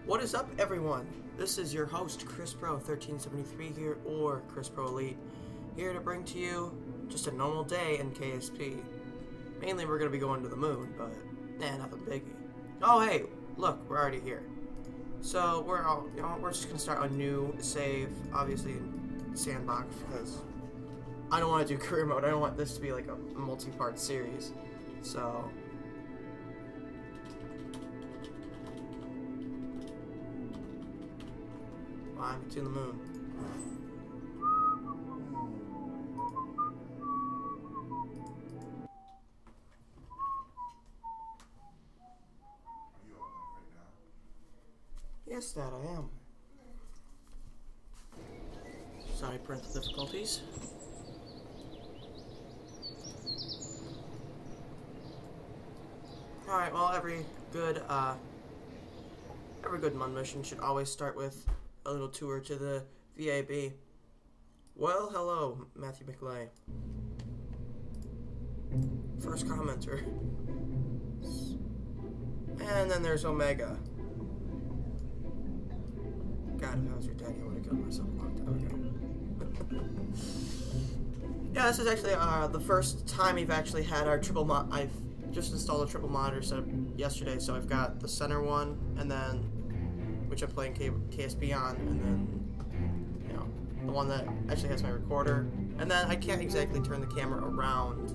What is up, everyone? This is your host, ChrisPro1373 here, or ChrisPro Elite, here to bring to you just a normal day in KSP. Mainly, we're going to be going to the moon, but nothing biggie. Oh, hey, look, we're already here. So we're just going to start a new save, obviously in Sandbox, because I don't want to do career mode. I don't want this to be like a multi-part series. So I'm to the moon. Yes, Dad, I am. Sorry, parental difficulties. Alright, well, every good MUN mission should always start with a little tour to the VAB. Well, hello, Matthew McLay. First commenter. And then there's Omega. God, if I was your daddy, I would have killed myself a long time ago. Yeah, this is actually the first time we've actually had our triple mod. I've just installed a triple monitor setup yesterday, so I've got the center one, and then which I'm playing KSP on, and then, you know, the one that actually has my recorder. And then I can't exactly turn the camera around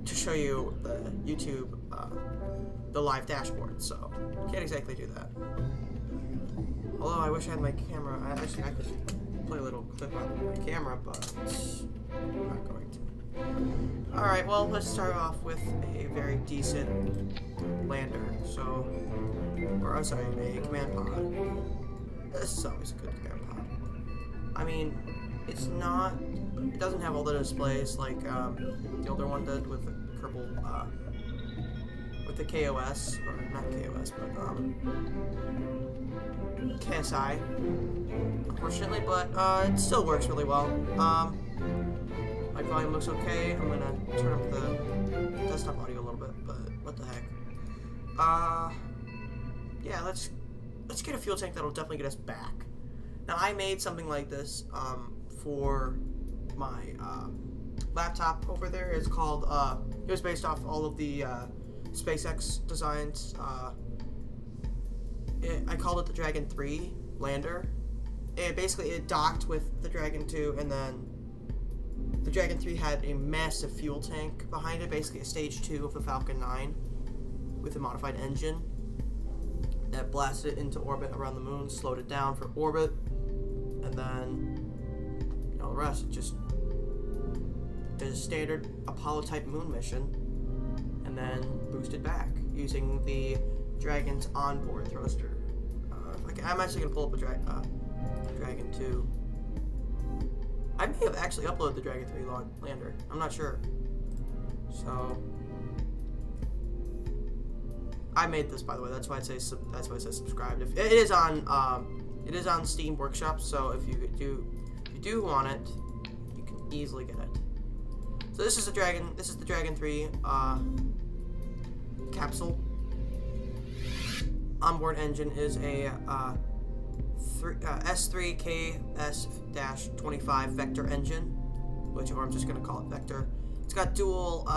to show you the YouTube, the live dashboard, so can't exactly do that. Although I wish I had my camera. I could play a little clip on my camera, but I'm not going to. Alright, well, let's start off with a very decent lander. So, or I'm sorry, a command pod. This is always a good command pod. I mean, it doesn't have all the displays like the older one did with the Kerbal, with the KOS, or not KOS, but KSI, unfortunately, but it still works really well. My volume looks okay. I'm gonna turn up the desktop audio a little bit, but what the heck. Yeah, let's get a fuel tank that'll definitely get us back. Now, I made something like this for my laptop over there. It's called, it was based off all of the SpaceX designs. I called it the Dragon 3 lander. It docked with the Dragon 2, and then the Dragon 3 had a massive fuel tank behind it, basically a stage 2 of the Falcon 9 with a modified engine that blasted it into orbit around the moon, slowed it down for orbit, and then, you know, the rest. It just did a standard Apollo-type moon mission, and then boosted back using the Dragon's onboard thruster. I'm actually gonna pull up a Dragon 2. I may have actually uploaded the Dragon 3 lander. I'm not sure. So I made this, by the way. That's why it says subscribed. If it is on Steam Workshop. So if you do want it, you can easily get it. So this is the Dragon. This is the Dragon 3 capsule. Onboard engine is a S3KS-25 Vector engine, or I'm just gonna call it Vector. It's got dual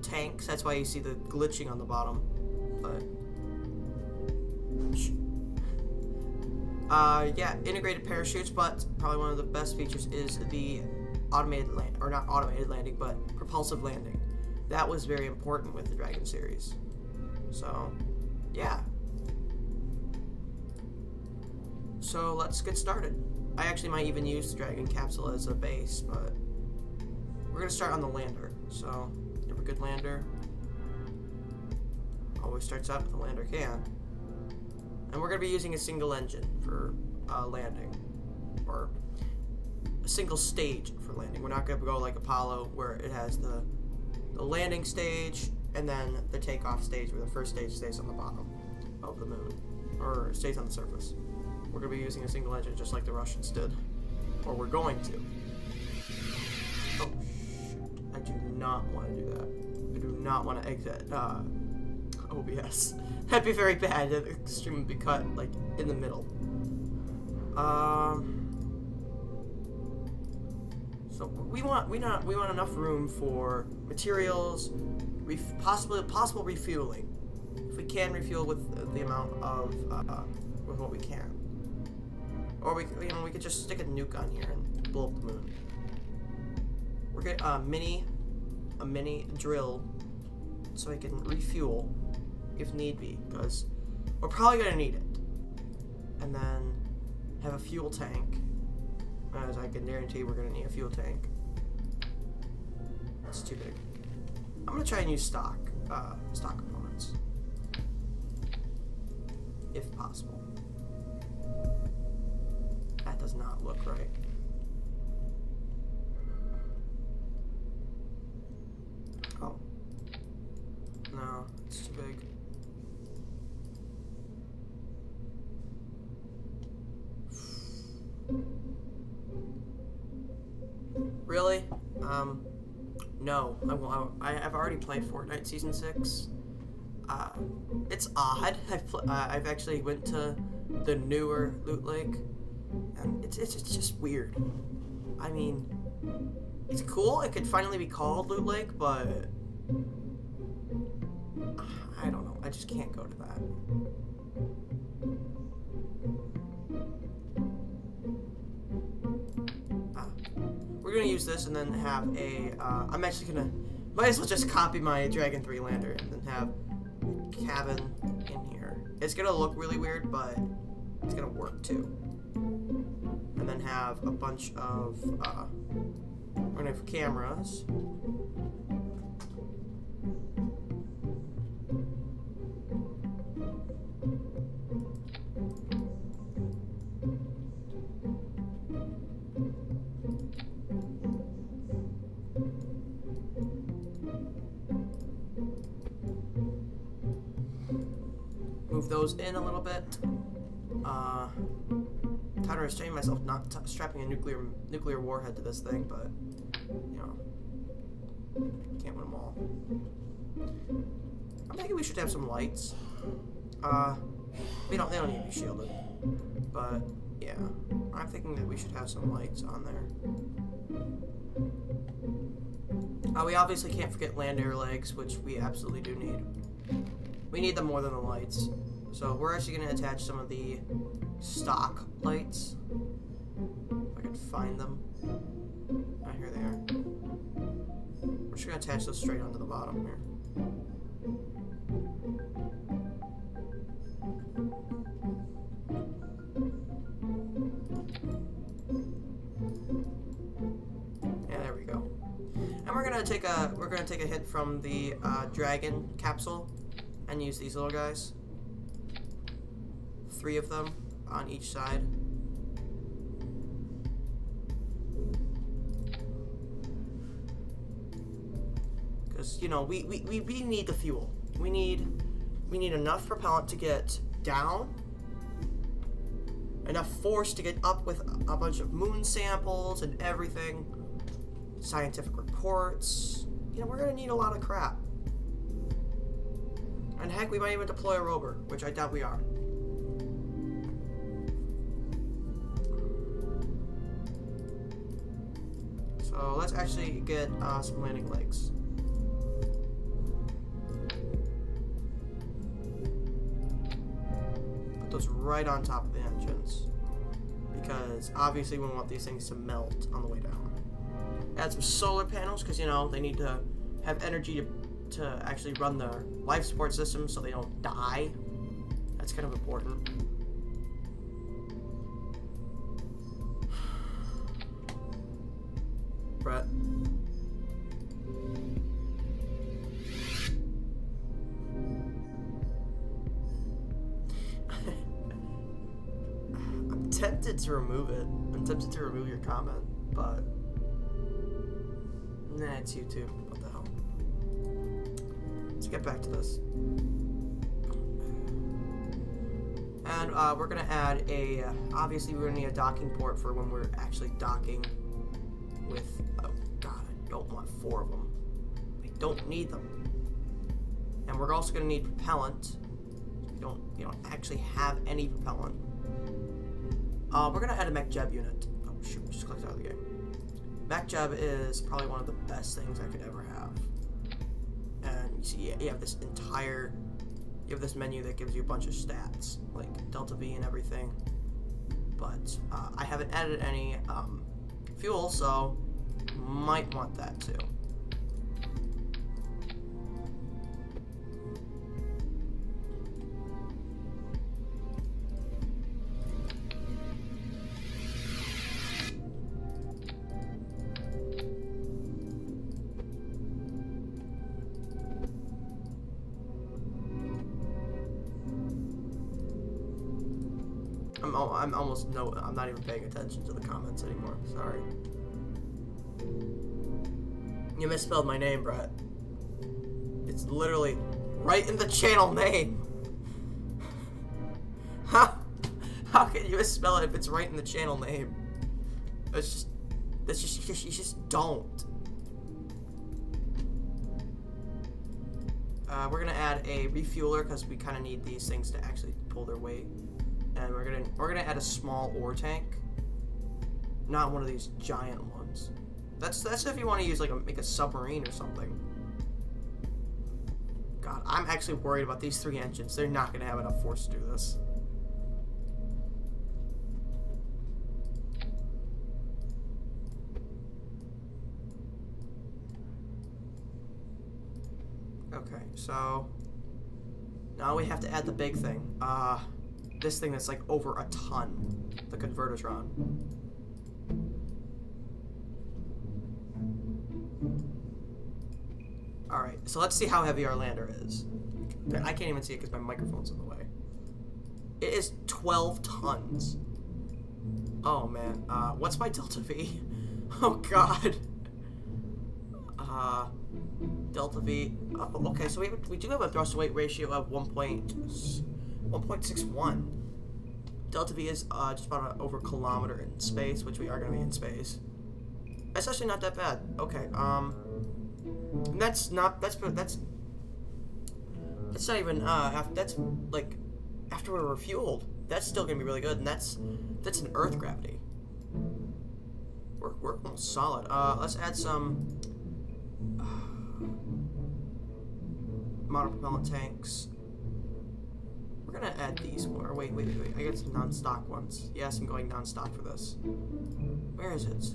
tanks. That's why you see the glitching on the bottom. But yeah, integrated parachutes. But probably one of the best features is the automated not automated landing, but propulsive landing. That was very important with the Dragon series. So yeah. So let's get started. I actually might even use the Dragon capsule as a base, but we're gonna start on the lander. So you have a good lander. Always starts out with the lander can. And we're gonna be using a single engine for landing, or a single stage for landing. We're not gonna go like Apollo, where it has the landing stage and then the takeoff stage, where the first stage stays on the bottom of the moon, or stays on the surface. We're going to be using a single engine just like the Russians did. Or we're going to. Oh, shoot. I do not want to do that. I do not want to exit. Oh, OBS. That'd be very bad. The stream would be cut like in the middle. So we want enough room for materials, possible refueling. If we can refuel with the amount of with what we can, or we could just stick a nuke on here and blow up the moon. We're getting a mini drill so we can refuel if need be, because we're probably gonna need it. And then have a fuel tank. As I can guarantee we're gonna need a fuel tank. That's too big. I'm gonna try and use stock components. If possible. That does not look right. Oh. No, it's too big. Really? No. I've already played Fortnite Season 6. It's odd. I've actually went to the newer Loot Lake, and it's just weird. I mean, it's cool. It could finally be called Loot Lake, but I don't know. I just can't go to that. We're gonna use this and then have a. I'm actually gonna. Might as well just copy my Dragon 3 lander and then have a cabin in here. It's gonna look really weird, but it's gonna work too. And then have a bunch of. We're gonna have cameras. Move those in a little bit. Trying to restrain myself not strapping a nuclear warhead to this thing, but you know, can't win them all. I'm thinking we should have some lights. They don't need to be shielded, but yeah, I'm thinking that we should have some lights on there. We obviously can't forget land air legs, which we absolutely do need. We need them more than the lights. So we're actually going to attach some of the stock lights. If I can find them. Ah, here they are. We're just going to attach those straight onto the bottom here. Yeah, there we go. And we're gonna take a hit from the Dragon capsule and use these little guys. 3 of them on each side. Because you know we need the fuel. We need enough propellant to get down, enough force to get up with a bunch of moon samples and everything, scientific reports. You know, we're gonna need a lot of crap. And heck, we might even deploy a rover, which I doubt we are. So let's actually get some landing legs. Put those right on top of the engines, because obviously we want these things to melt on the way down. Add some solar panels, because you know they need to have energy to actually run their life support system so they don't die. That's kind of important. Brett. I'm tempted to remove it. I'm tempted to remove your comment, but nah, it's YouTube. What the hell? Let's get back to this. And we're gonna add a. Obviously, we're gonna need a docking port for when we're actually docking with. Oh God, I don't want 4 of them. I don't need them. And we're also going to need propellant. We don't actually have any propellant. We're going to add a mech jeb unit. Oh shoot, just clicked out of the game. Mech jeb is probably one of the best things I could ever have. And you see, you have this entire, you have this menu that gives you a bunch of stats, like Delta V and everything. But I haven't added any fuel, so might want that too. I'm not even paying attention to the comments anymore. Sorry. You misspelled my name, Brett. It's literally right in the channel name. How can you misspell it if it's right in the channel name? You just don't. We're gonna add a refueler because we kind of need these things to actually pull their weight. And we're gonna add a small ore tank, not one of these giant ones. That's if you want to use like make a submarine or something. God, I'm actually worried about these 3 engines. They're not gonna have enough force to do this. Okay, so now we have to add the big thing. This thing that's like over a ton, the Convertitron. Alright, so let's see how heavy our lander is. I can't even see it because my microphone's in the way. It is 12 tons. Oh man, what's my Delta V? Oh god. Delta V. Oh, okay, so we do have a thrust to weight ratio of 1.61. Delta V is just about over a kilometer in space, which we are going to be in space. That's actually not that bad. Okay, that's not even that's like after we're refueled. That's still going to be really good, and that's an Earth gravity. We're almost solid. Let's add some monopropellant tanks. We're gonna add these more. Wait. I got some non-stock ones. Yes, I'm going non-stock for this. Where is it?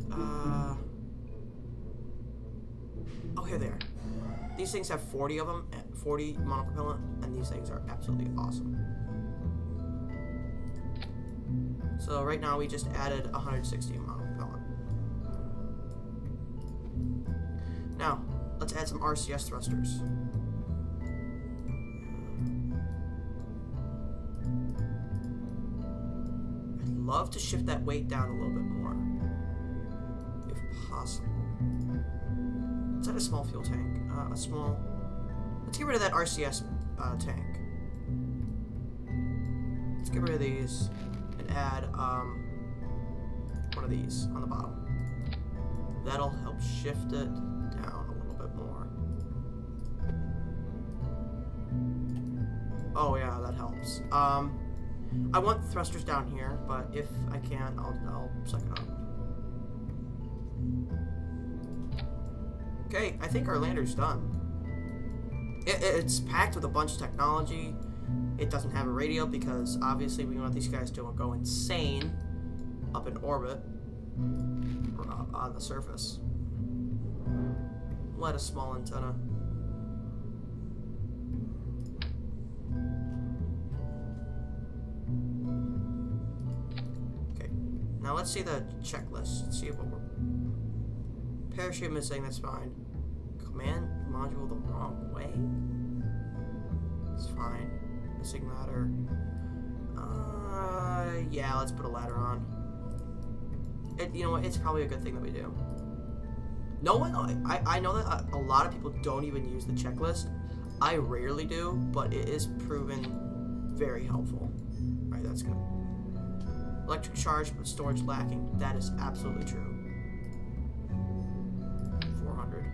Oh, here they are. These things have 40 of them, 40 monopropellant, and these things are absolutely awesome. So right now we just added 160 monopropellant. Now, let's add some RCS thrusters. Love to shift that weight down a little bit more, if possible. Let's add a small fuel tank. Let's get rid of that RCS tank. Let's get rid of these and add one of these on the bottom. That'll help shift it down a little bit more. Oh yeah, that helps. I want thrusters down here, but if I can, I'll suck it up. Okay, I think our lander's done. It's packed with a bunch of technology. It doesn't have a radio because obviously we want these guys to go insane up in orbit or on the surface. We'll add a small antenna. Now let's see the checklist. Let's see what we're... Parachute missing, that's fine. Command module the wrong way? It's fine. Missing ladder. Yeah, let's put a ladder on. You know what, it's probably a good thing that we do. No one, I know that a lot of people don't even use the checklist. I rarely do, but it is proven very helpful. Right, that's good. Electric charge, but storage lacking. That is absolutely true. 400.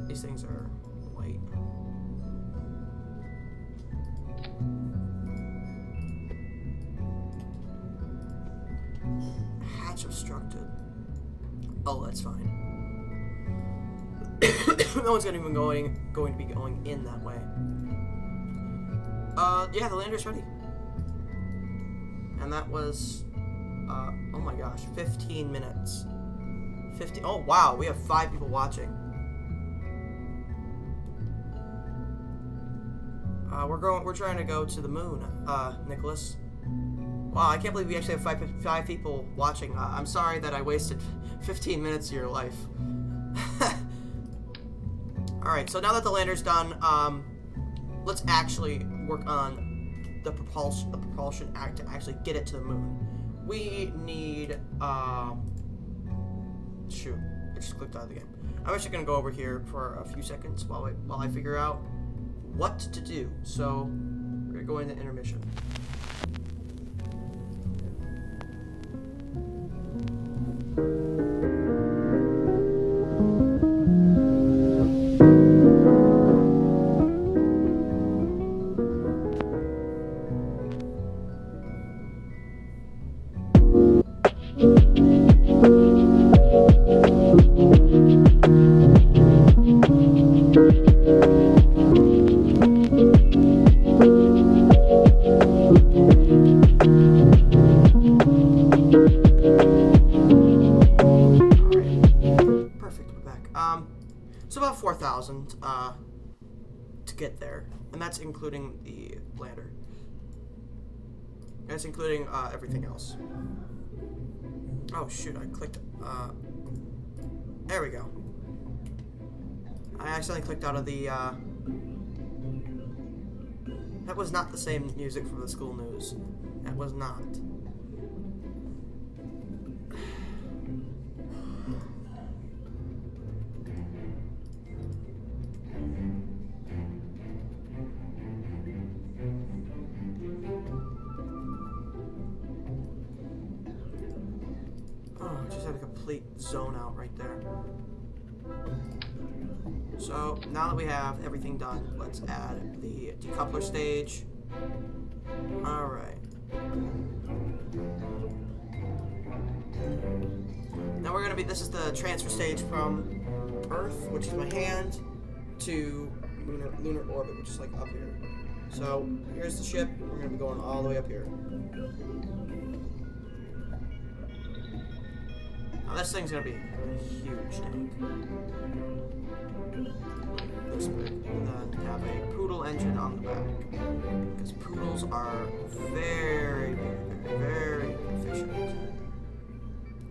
These things are light. Launch obstructed. Oh, that's fine. No one's going to be going in that way. Yeah, the lander's ready. And that was, oh my gosh, 15 minutes. 50. Oh wow, we have 5 people watching. We're trying to go to the moon, Nicholas. Wow, I can't believe we actually have 5 people watching. I'm sorry that I wasted 15 minutes of your life. Alright, so now that the lander's done, let's actually work on the propulsion act to actually get it to the moon. We need, shoot, I just clicked out of the game. I'm actually gonna go over here for a few seconds while I figure out what to do. So, we're gonna go into intermission. So about 4,000 to get there, and that's including the lander. That's including everything else. Oh shoot! I clicked. There we go. I accidentally clicked out of the. That was not the same music from the school news. That was not. Zone out right there. So now that we have everything done, let's add the decoupler stage. Alright. Now we're gonna be, this is the transfer stage from Earth, which is my hand, to lunar orbit, which is like up here. So here's the ship, we're gonna be going all the way up here. Now this thing's gonna be a huge tank. This big. And then have a poodle engine on the back. Because poodles are very, very, very efficient.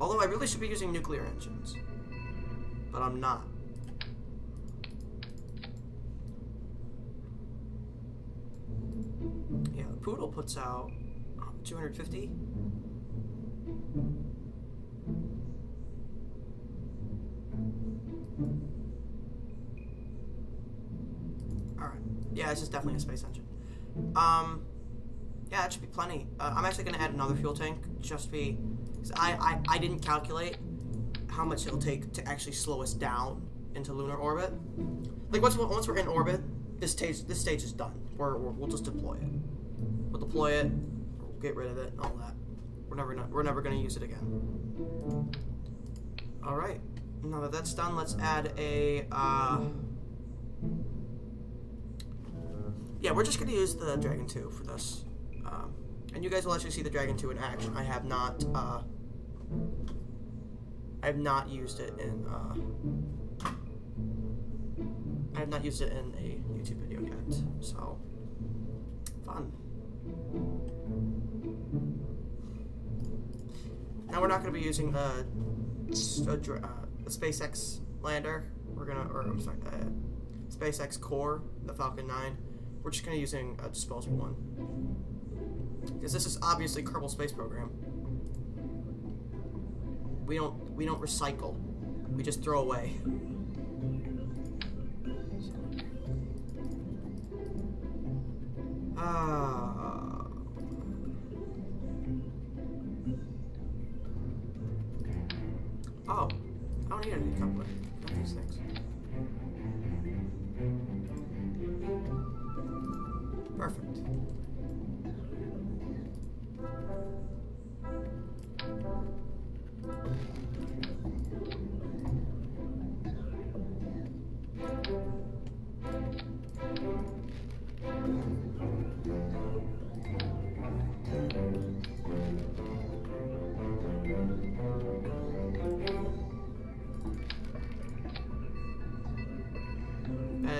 Although I really should be using nuclear engines. But I'm not. Yeah, the poodle puts out 250. Alright. Yeah, this is definitely a space engine. Yeah, that should be plenty. I'm actually going to add another fuel tank, just because I didn't calculate how much it'll take to actually slow us down into lunar orbit. Like, once we're in orbit, this stage is done. We'll just deploy it. We'll deploy it, we'll get rid of it, and all that. We're never going to use it again. Alright. Now that that's done, let's add a, yeah, we're just going to use the Dragon 2 for this. And you guys will actually see the Dragon 2 in action. I have not used it in, I have not used it in a YouTube video yet, so, fun. Now we're not going to be using a SpaceX lander. I'm sorry, SpaceX core, the Falcon 9. We're just gonna be using a disposable one because this is obviously Kerbal Space Program. We don't recycle. We just throw away. Oh, I don't need a decoupler. Got these things. Perfect.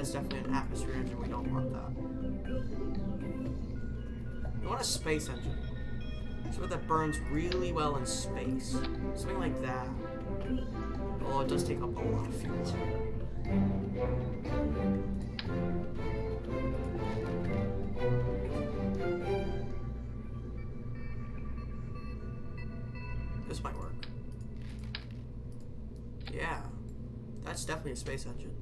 is definitely an atmosphere engine. We don't want that. We want a space engine. Something that burns really well in space. Something like that. Although it does take up a lot of fuel. This might work. Yeah. That's definitely a space engine.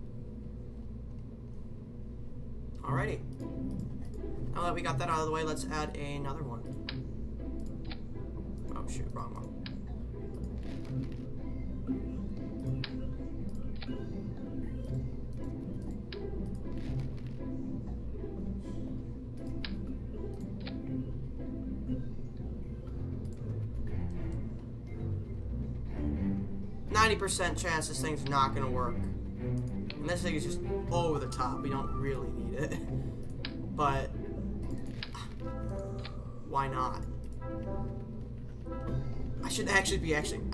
Alrighty. Now that we got that out of the way, let's add another one. Oh shoot, wrong one. %90 chance this thing's not gonna work. And this thing is just over the top. We don't really need it. But why not? I should actually be adding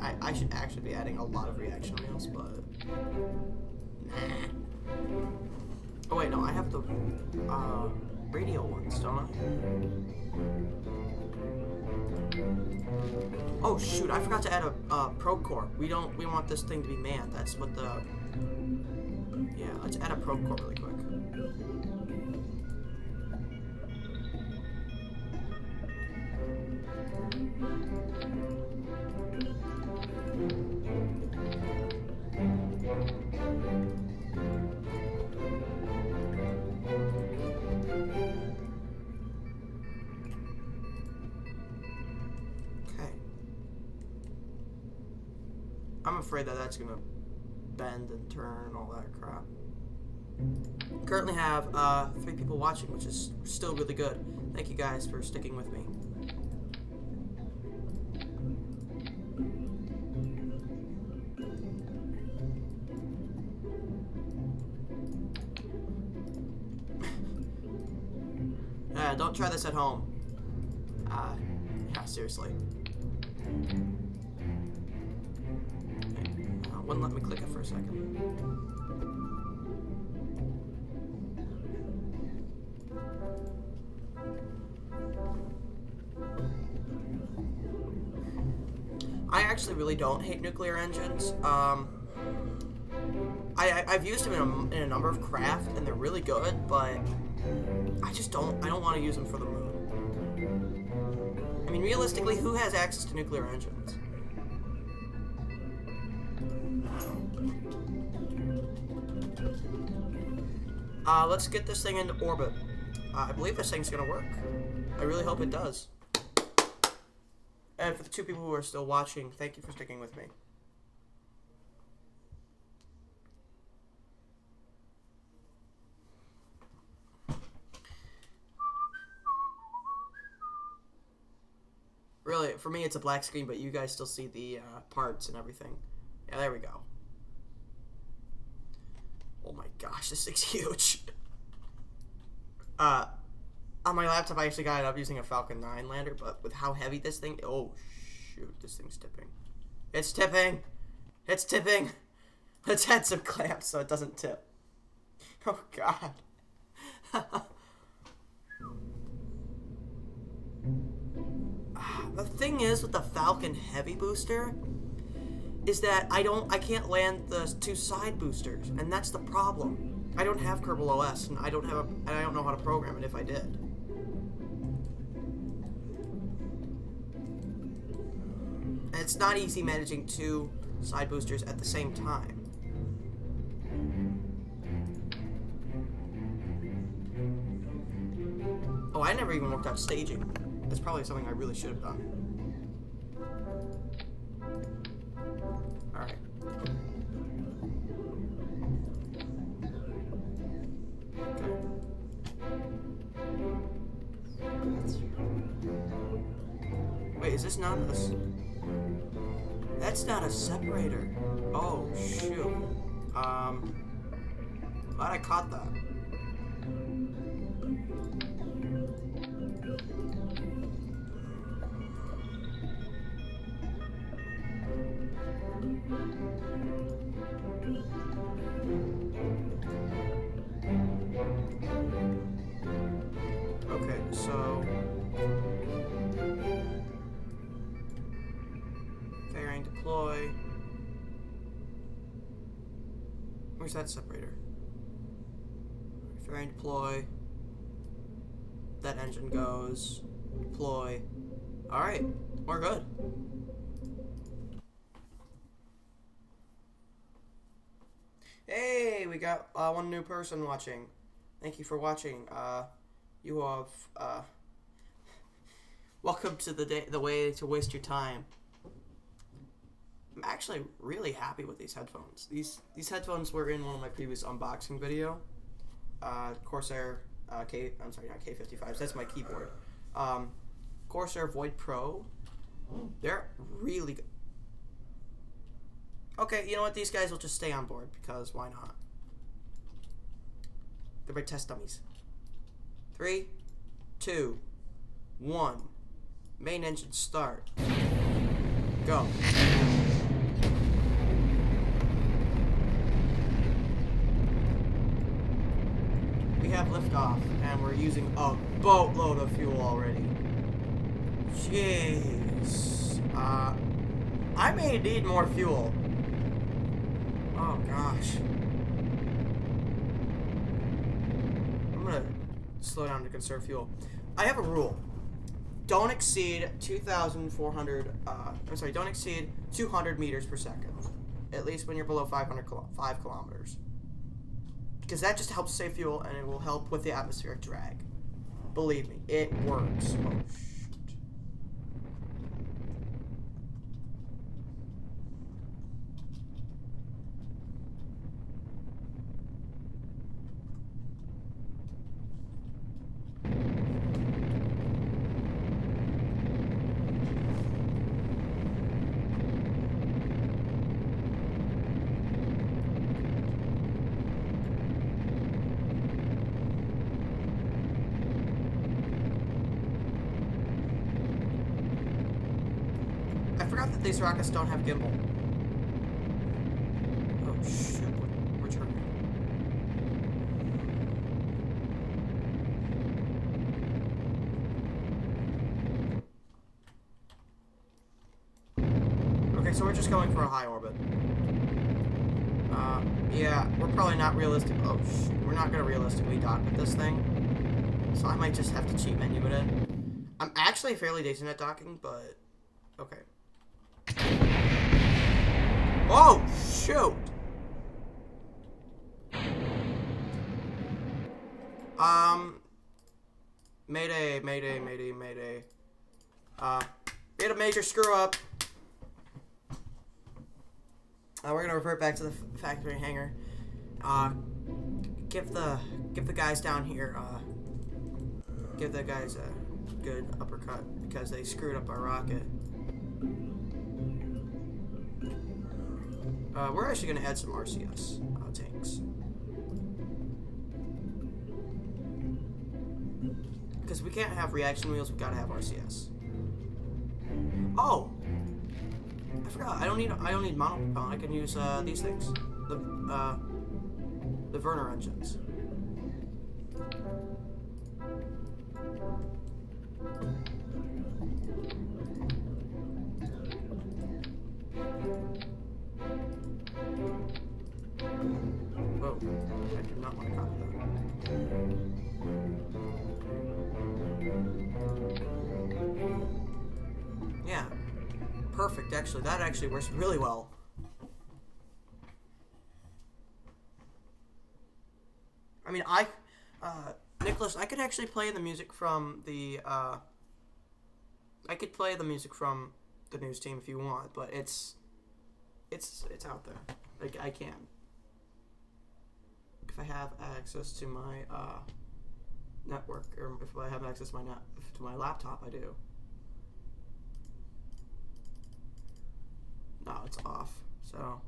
a lot of reaction wheels, but nah. Oh wait, no, I have the radio ones, don't I? Oh shoot, I forgot to add a probe core. We want this thing to be manned. That's what the... Yeah, let's add a probe core really quick. I'm afraid that that's gonna bend and turn and all that crap. Currently have 3 people watching, which is still really good. Thank you guys for sticking with me. Don't try this at home. Yeah, seriously. Wouldn't let me click it for a second. I actually really don't hate nuclear engines. I've used them in a number of craft, and they're really good, but I don't want to use them for the moon. I mean, realistically, who has access to nuclear engines? Let's get this thing into orbit. I believe this thing's gonna work. I really hope it does. And for the 2 people who are still watching, thank you for sticking with me. Really, for me it's a black screen, but you guys still see the parts and everything. Yeah, there we go. Oh my gosh, this thing's huge. On my laptop, I actually got it up using a Falcon 9 lander, but with how heavy this thing... Oh, shoot, this thing's tipping. It's tipping! It's tipping! Let's add some clamps so it doesn't tip. Oh, God. The thing is with the Falcon Heavy booster is that I can't land the 2 side boosters, and that's the problem. I don't have Kerbal OS, and I don't know how to program it if I did. And it's not easy managing 2 side boosters at the same time. Oh, I never even worked out staging. That's probably something I really should have done. Alright. Okay. Wait, is this not a... That's not a separator. Oh, shoot. Glad I caught that. Okay, so fairing deploy. Where's that separator? Fairing deploy. That engine goes. Deploy. Alright, we're good. Hey, we got one new person watching. Thank you for watching. You have welcome to the way to waste your time. I'm actually really happy with these headphones. These headphones were in one of my previous unboxing video. Corsair I'm sorry, not K55s. That's my keyboard. Corsair Void Pro. They're really good. Okay, you know what? These guys will just stay on board because why not? They're my test dummies. 3, 2, 1. Main engine start. Go. We have liftoff, and we're using a boatload of fuel already. Jeez. I may need more fuel. Oh gosh. I'm gonna slow down to conserve fuel. I have a rule. Don't exceed 2,400, don't exceed 200 meters per second. At least when you're below 5 kilometers. Because that just helps save fuel and it will help with the atmospheric drag. Believe me, it works. Oh, I forgot that these rockets don't have gimbal. Oh shoot, we're turning. Okay, so we're just going for a high orbit. Yeah, we're probably not realistic. Oh shoot, we're not gonna realistically dock with this thing. So I might just have to cheat menu it in. I'm actually fairly decent at docking, but okay. Oh, shoot! Mayday, mayday, mayday, mayday. We had a major screw up. We're gonna revert back to the factory hangar. Give the guys down here, give the guys a good uppercut because they screwed up our rocket. We're actually going to add some RCS tanks. Because we can't have reaction wheels, we've got to have RCS. Oh! I forgot, I don't need monopropellant, I can use these things. The Werner engines. Whoa, I do not want to copy that. Yeah, perfect, actually. That actually works really well. I mean, Nicholas, I could actually play the music from the, I could play the music from the news team if you want, but it's out there. Like, I can. If I have access to my network, or if I have access to my laptop, I do. No, it's off. So,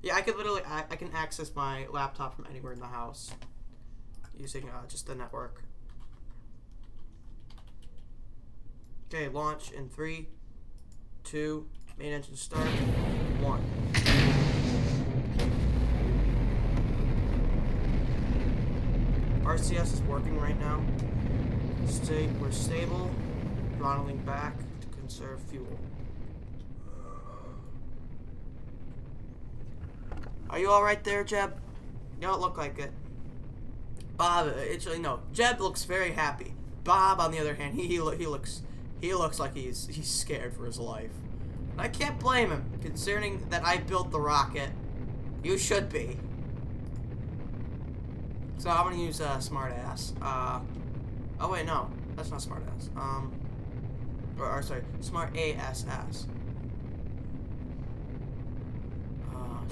yeah, I could literally I can access my laptop from anywhere in the house using just the network. Okay, launch in 3, 2, main engine start, 1. RCS is working right now. We're stable. Throttling back to conserve fuel. Are you all right there, Jeb? You don't look like it. Bob, no. Jeb looks very happy. Bob, on the other hand, he looks like he's scared for his life. And I can't blame him, considering that I built the rocket. You should be. So I'm gonna use smartass. Oh wait, no, that's not smartass. Or sorry, smart ASS.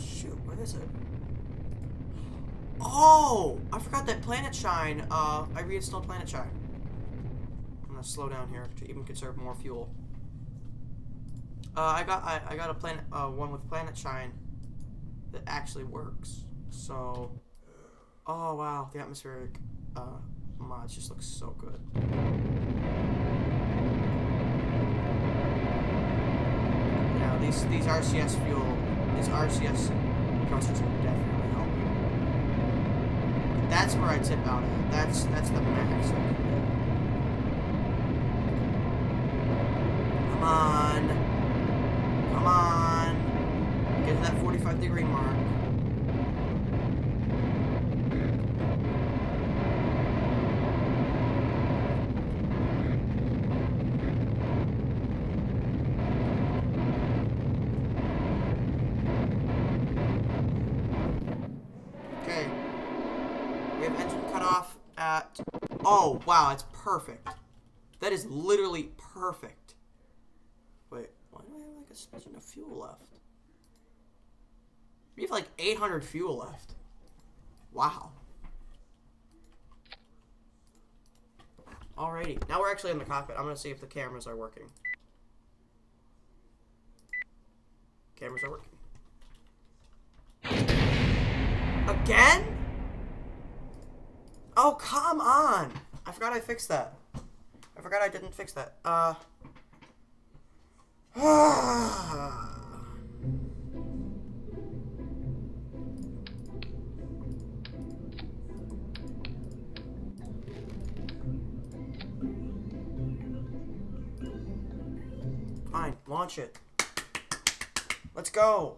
Shoot, what is it? Oh, I forgot that Planet Shine. I reinstalled Planet Shine. I'm gonna slow down here to even conserve more fuel. I got a planet one with Planet Shine that actually works. So, oh wow, the atmospheric mods just look so good. Yeah, these RCS fuel, these RCS thrusters will definitely help. That's where I tip out at. That's the max I can do. Come on. Come on. Get to that 45-degree mark. Okay. We have engine cut off at... Oh, wow, it's perfect. That is literally perfect. Wait, why do I have like a smidgen of fuel left? We have like 800 fuel left. Wow. Alrighty, now we're actually in the cockpit. I'm gonna see if the cameras are working. Cameras are working. Again? Oh, come on! I forgot I fixed that. I forgot I didn't fix that. Fine, launch it. Let's go.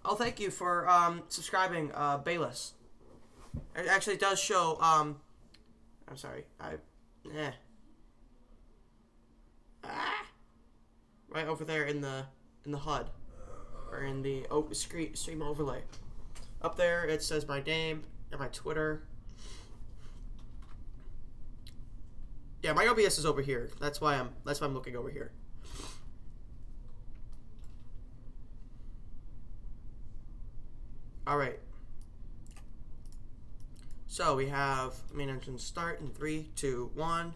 Oh, thank you for subscribing, Bayless. It actually does show. I'm sorry. Right over there in the HUD or in the stream overlay. Up there it says my name and my Twitter. Yeah, my OBS is over here. That's why I'm looking over here. All right. So we have main engine start in 3, 2, 1.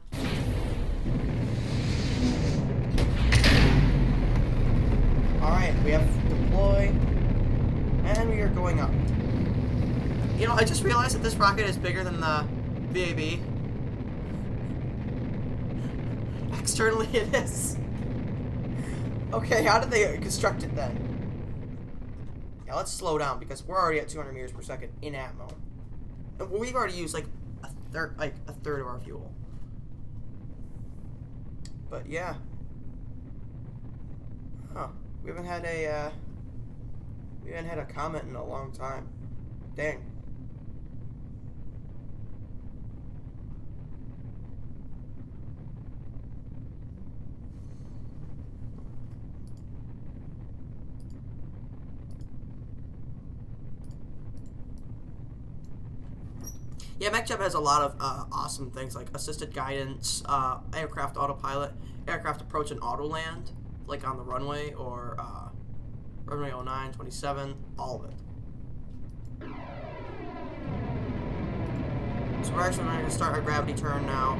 All right, we have deploy, and we are going up. You know, I just realized that this rocket is bigger than the VAB. Externally, it is. Okay, how did they construct it then? Yeah, let's slow down because we're already at 200 meters per second in atmo. And we've already used like a third of our fuel. But yeah. Huh. We haven't had a comment in a long time. Dang. Yeah, MechJeb has a lot of awesome things like assisted guidance, aircraft autopilot, aircraft approach and auto land, like on the runway or runway 09, 27, all of it. So we're actually going to start our gravity turn now.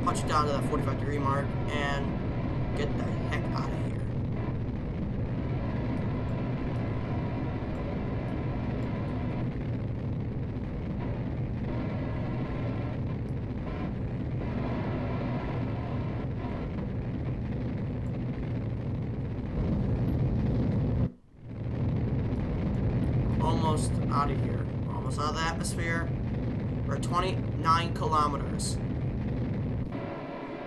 Punch it down to that 45-degree mark and get the heck out of here. out of here. We're almost out of the atmosphere. We're at 29 kilometers.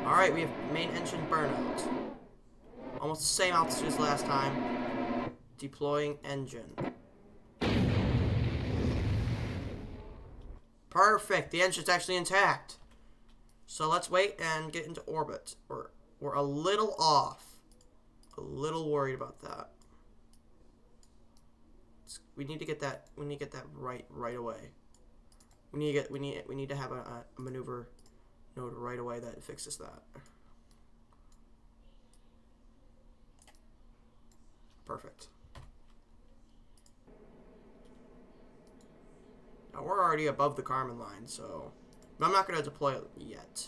Alright, we have main engine burnout. Almost the same altitude as last time. Deploying engine. Perfect. The engine's actually intact. So let's wait and get into orbit. We're a little off. A little worried about that. We need to get that. We need to get that right away. We need to have a maneuver node right away that fixes that. Perfect. Now we're already above the Kármán line, so I'm not going to deploy it yet.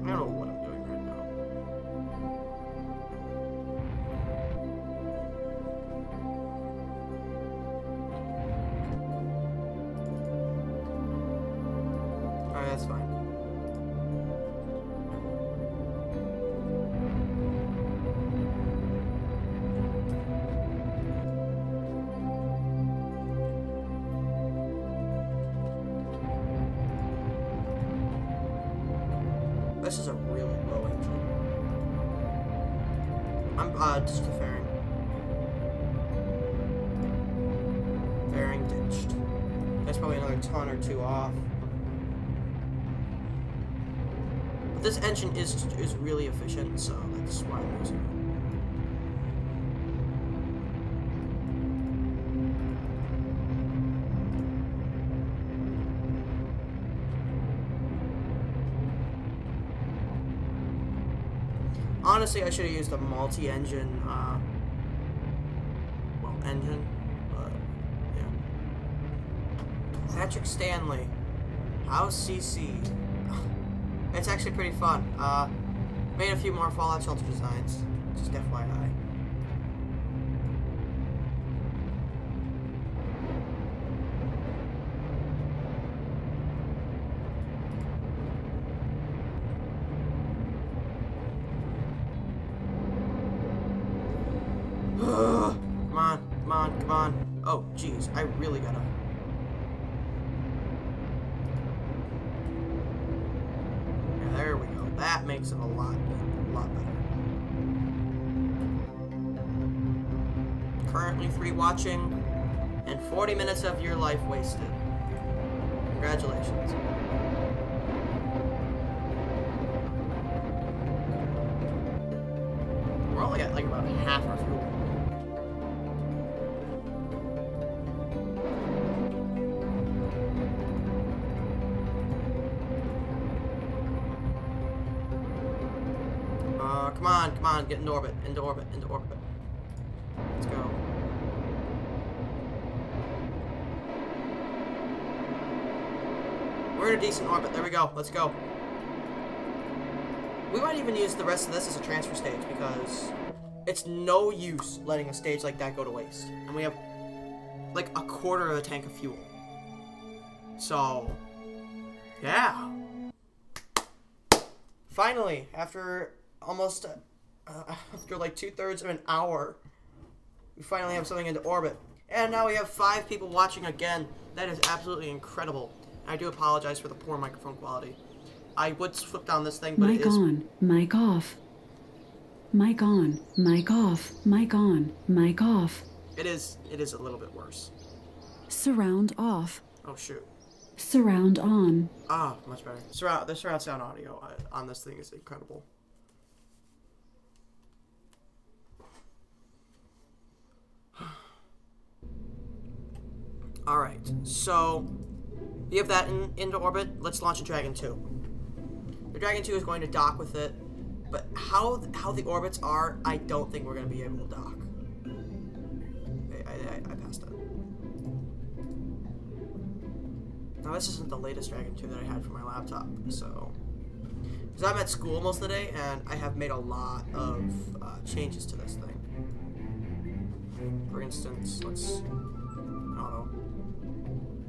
I don't know what I'm doing right now. Alright, that's fine. This is a really low engine. I'm just a fairing. Fairing ditched. That's probably another ton or two off. But this engine is really efficient, so that's why I'm using it. Honestly, I should have used a multi-engine, engine, but, yeah. Patrick Stanley. How's CC? It's actually pretty fun. Made a few more Fallout Shelter designs, just FYI. Come on. Oh, jeez, I really gotta. Yeah, there we go. That makes it a lot better. Currently 3 watching, and 40 minutes of your life wasted. Congratulations. We're only at like about half our fuel. Come on, get into orbit, into orbit. Let's go. We're in a decent orbit, there we go, let's go. We might even use the rest of this as a transfer stage, because it's no use letting a stage like that go to waste. And we have, like, a quarter of a tank of fuel. So, yeah. Finally, after almost... after like 2/3 of an hour, we finally have something into orbit. And now we have 5 people watching again. That is absolutely incredible. I do apologize for the poor microphone quality. I would flip down this thing, but mic on, mic off. Mic on, mic off, mic on, mic off. It is a little bit worse. Surround off. Oh shoot. Surround on. Ah, much better. The surround sound audio on this thing is incredible. Alright, so we have that into orbit. Let's launch a Dragon 2. The Dragon 2 is going to dock with it, but how the orbits are, I don't think we're going to be able to dock. I passed it. Now this isn't the latest Dragon 2 that I had for my laptop, so Because I'm at school most of the day, and I have made a lot of changes to this thing. For instance, let's, I don't know,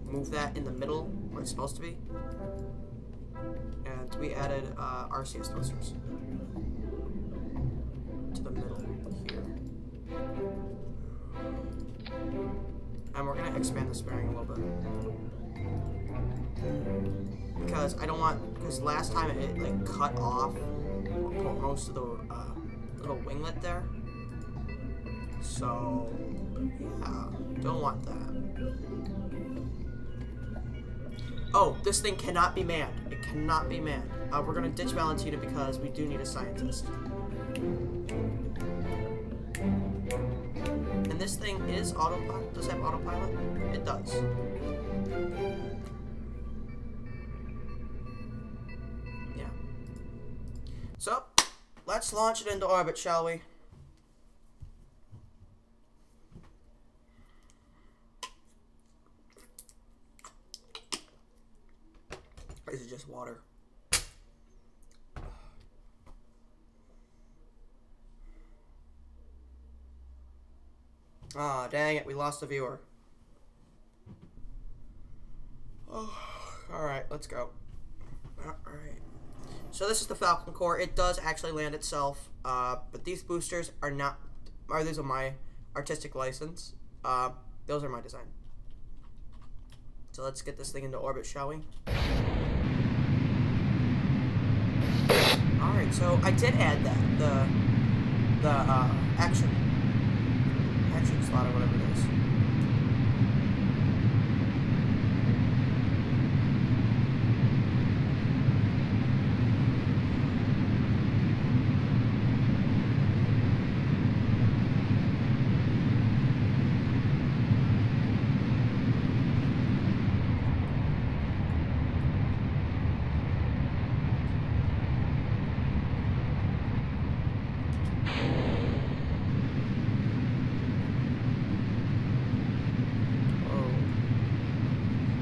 move that in the middle where it's supposed to be. And we added RCS thrusters to the middle here. And we're going to expand this bearing a little bit. Because I don't want, because last time it like cut off most of the little winglet there. So, yeah, don't want that. Oh, this thing cannot be manned. It cannot be manned. We're going to ditch Valentina because we do need a scientist. And this thing is autopilot. Does it have autopilot? It does. Yeah. So, let's launch it into orbit, shall we? This is just water. Ah, dang it, we lost a viewer. Oh, alright, let's go. Alright. So this is the Falcon core. It does actually land itself, but these boosters are not, these are my artistic license. Those are my design. So let's get this thing into orbit, shall we? Alright, so I did add that, the action slot or whatever it is.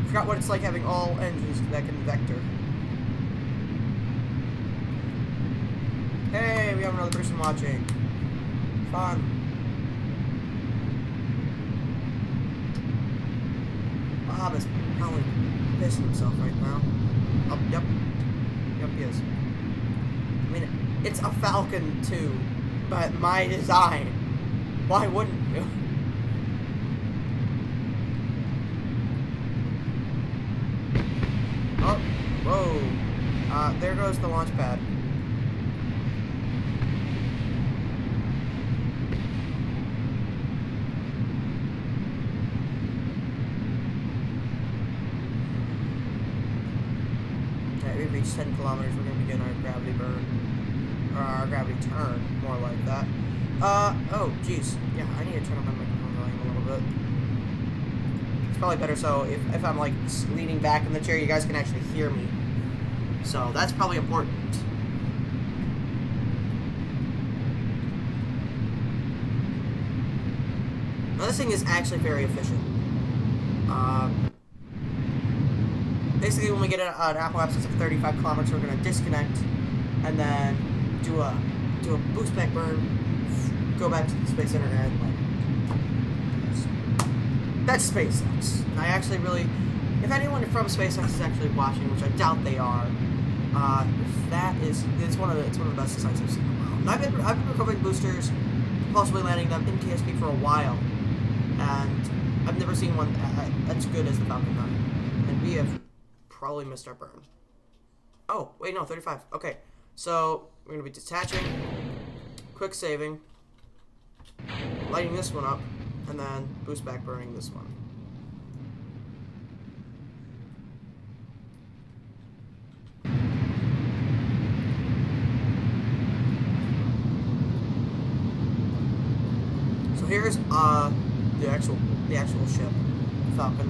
Forgot what it's like having all engines that can vector. Hey, we have another person watching. Fun. Bob is probably pissing himself right now. Oh, yep. Yep, he is. I mean, it's a Falcon 2, but my design. Why wouldn't you? Oh, whoa. There goes the launch pad. Okay, we've reached 10 kilometers. We're going to begin our gravity burn. Or our gravity turn, more like that. Oh, jeez. Yeah, I need to turn up my microphone volume a little bit. It's probably better so if I'm like leaning back in the chair, you guys can actually hear me. So that's probably important. Now this thing is actually very efficient. Basically, when we get an apoapsis of 35 kilometers, we're going to disconnect and then do a boost back burn, go back to the Space Center and like. That's SpaceX. I actually really, if anyone from SpaceX is actually watching, which I doubt they are, it's one of the best designs I've seen in a while. And I've been recovering boosters, possibly landing them in KSP for a while, and I've never seen one that's good as the Falcon 9. And we have probably missed our burn. Oh wait, no, 35. Okay, so we're gonna be detaching, quick saving, lighting this one up. And then boost back burning this one. So here's the actual ship, Falcon.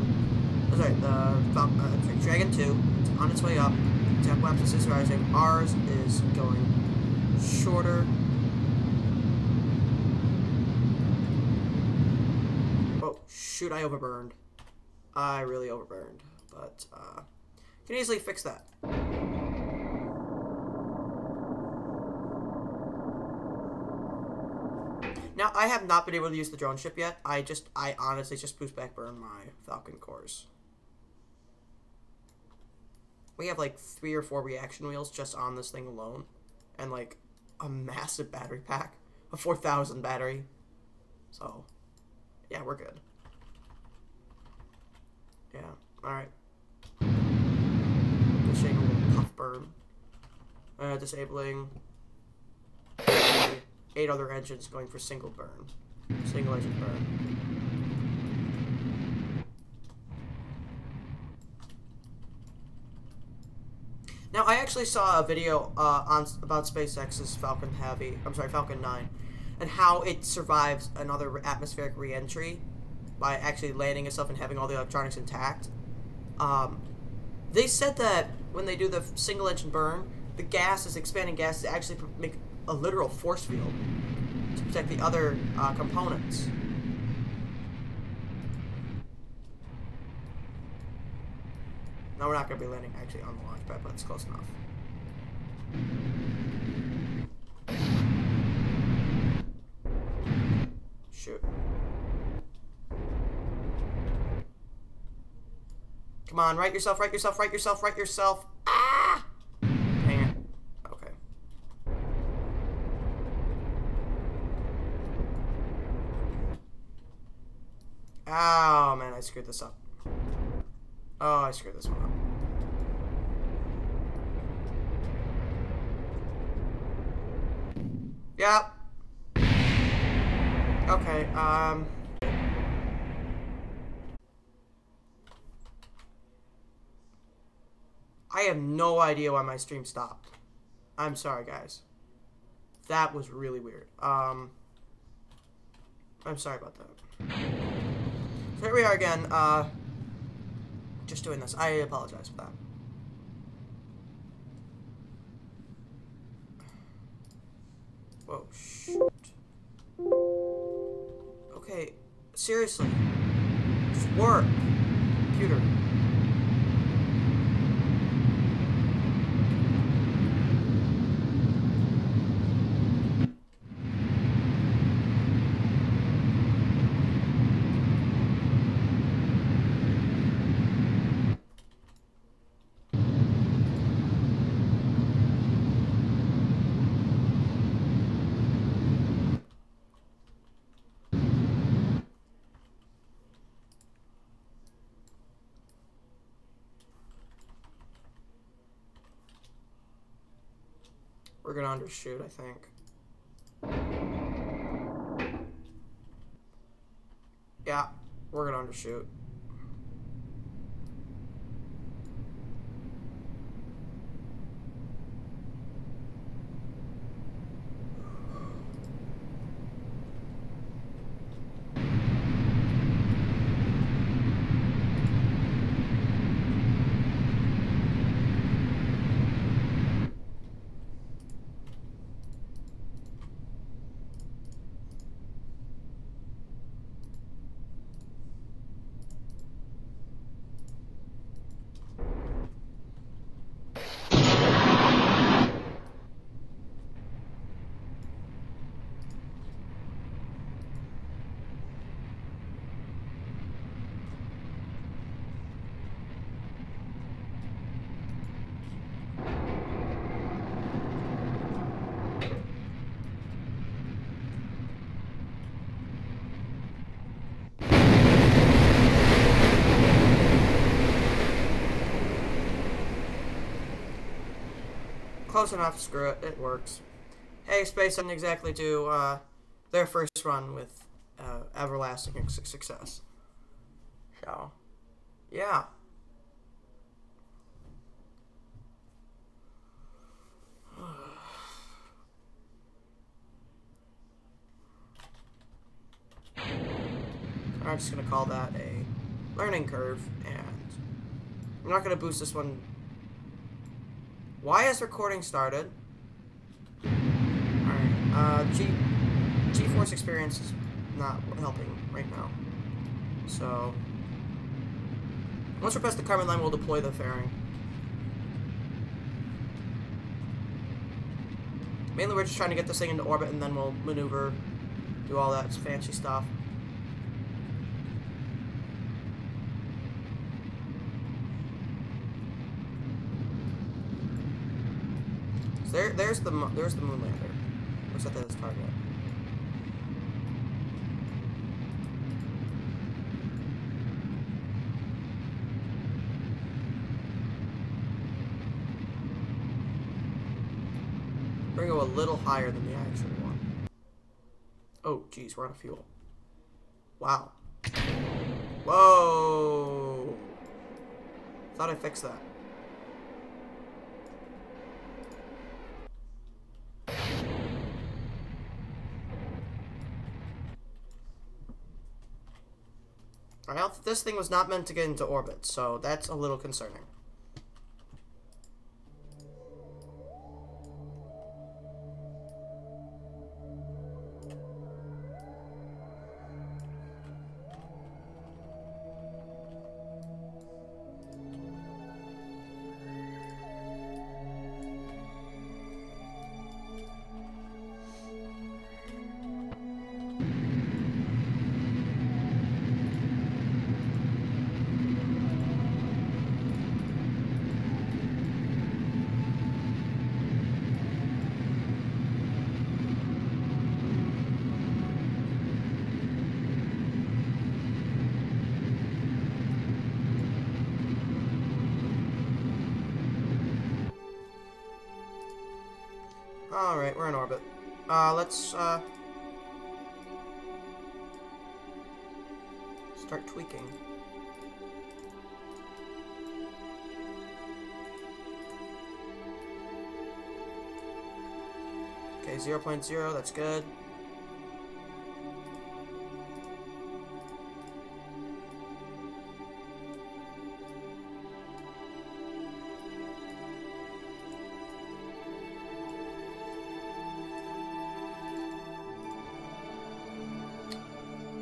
Sorry, the Dragon 2. It's on its way up. Its apoapsis is rising. Ours is going shorter. Shoot, I overburned. I really overburned, but can easily fix that. Now, I have not been able to use the drone ship yet. I honestly just boost back burn my Falcon cores. We have like 3 or 4 reaction wheels just on this thing alone. And like a massive battery pack. A 4,000 battery. So, yeah, we're good. Yeah, alright. Disabling puff burn. Disabling 8 other engines going for single burn. Single engine burn. Now, I actually saw a video about SpaceX's Falcon 9, and how it survives another atmospheric re-entry by actually landing itself and having all the electronics intact. They said that when they do the single engine burn, the expanding gases actually make a literal force field to protect the other components. No, we're not going to be landing actually on the launch pad, but it's close enough. Shoot. Come on, right yourself, right yourself, right yourself, right yourself. Ah! Dang it. Okay. Oh, man, I screwed this up. Oh, I screwed this one up. Yep. Okay, I have no idea why my stream stopped. I'm sorry, guys. That was really weird. I'm sorry about that. So here we are again, just doing this. I apologize for that. Whoa, shoot. Okay, seriously. Just work. Computer. We're gonna undershoot, I think. Yeah, we're gonna undershoot. Close enough, screw it, it works. Hey, Space didn't exactly do their first run with everlasting success. So, yeah. I'm just going to call that a learning curve, and I'm not going to boost this one. Why has recording started? Alright, G-Force experience is not helping right now. So, once we press the carbon line, we'll deploy the fairing. Mainly we're just trying to get this thing into orbit, and then we'll maneuver do all that fancy stuff. So there's the moon lander. We'll set that as target. We're gonna go a little higher than the actual one. Oh, geez, we're out of fuel. Wow. Whoa! Thought I fixed that. Well, this thing was not meant to get into orbit, so that's a little concerning. Alright, we're in orbit. Let's, start tweaking. Okay, 0.0, that's good.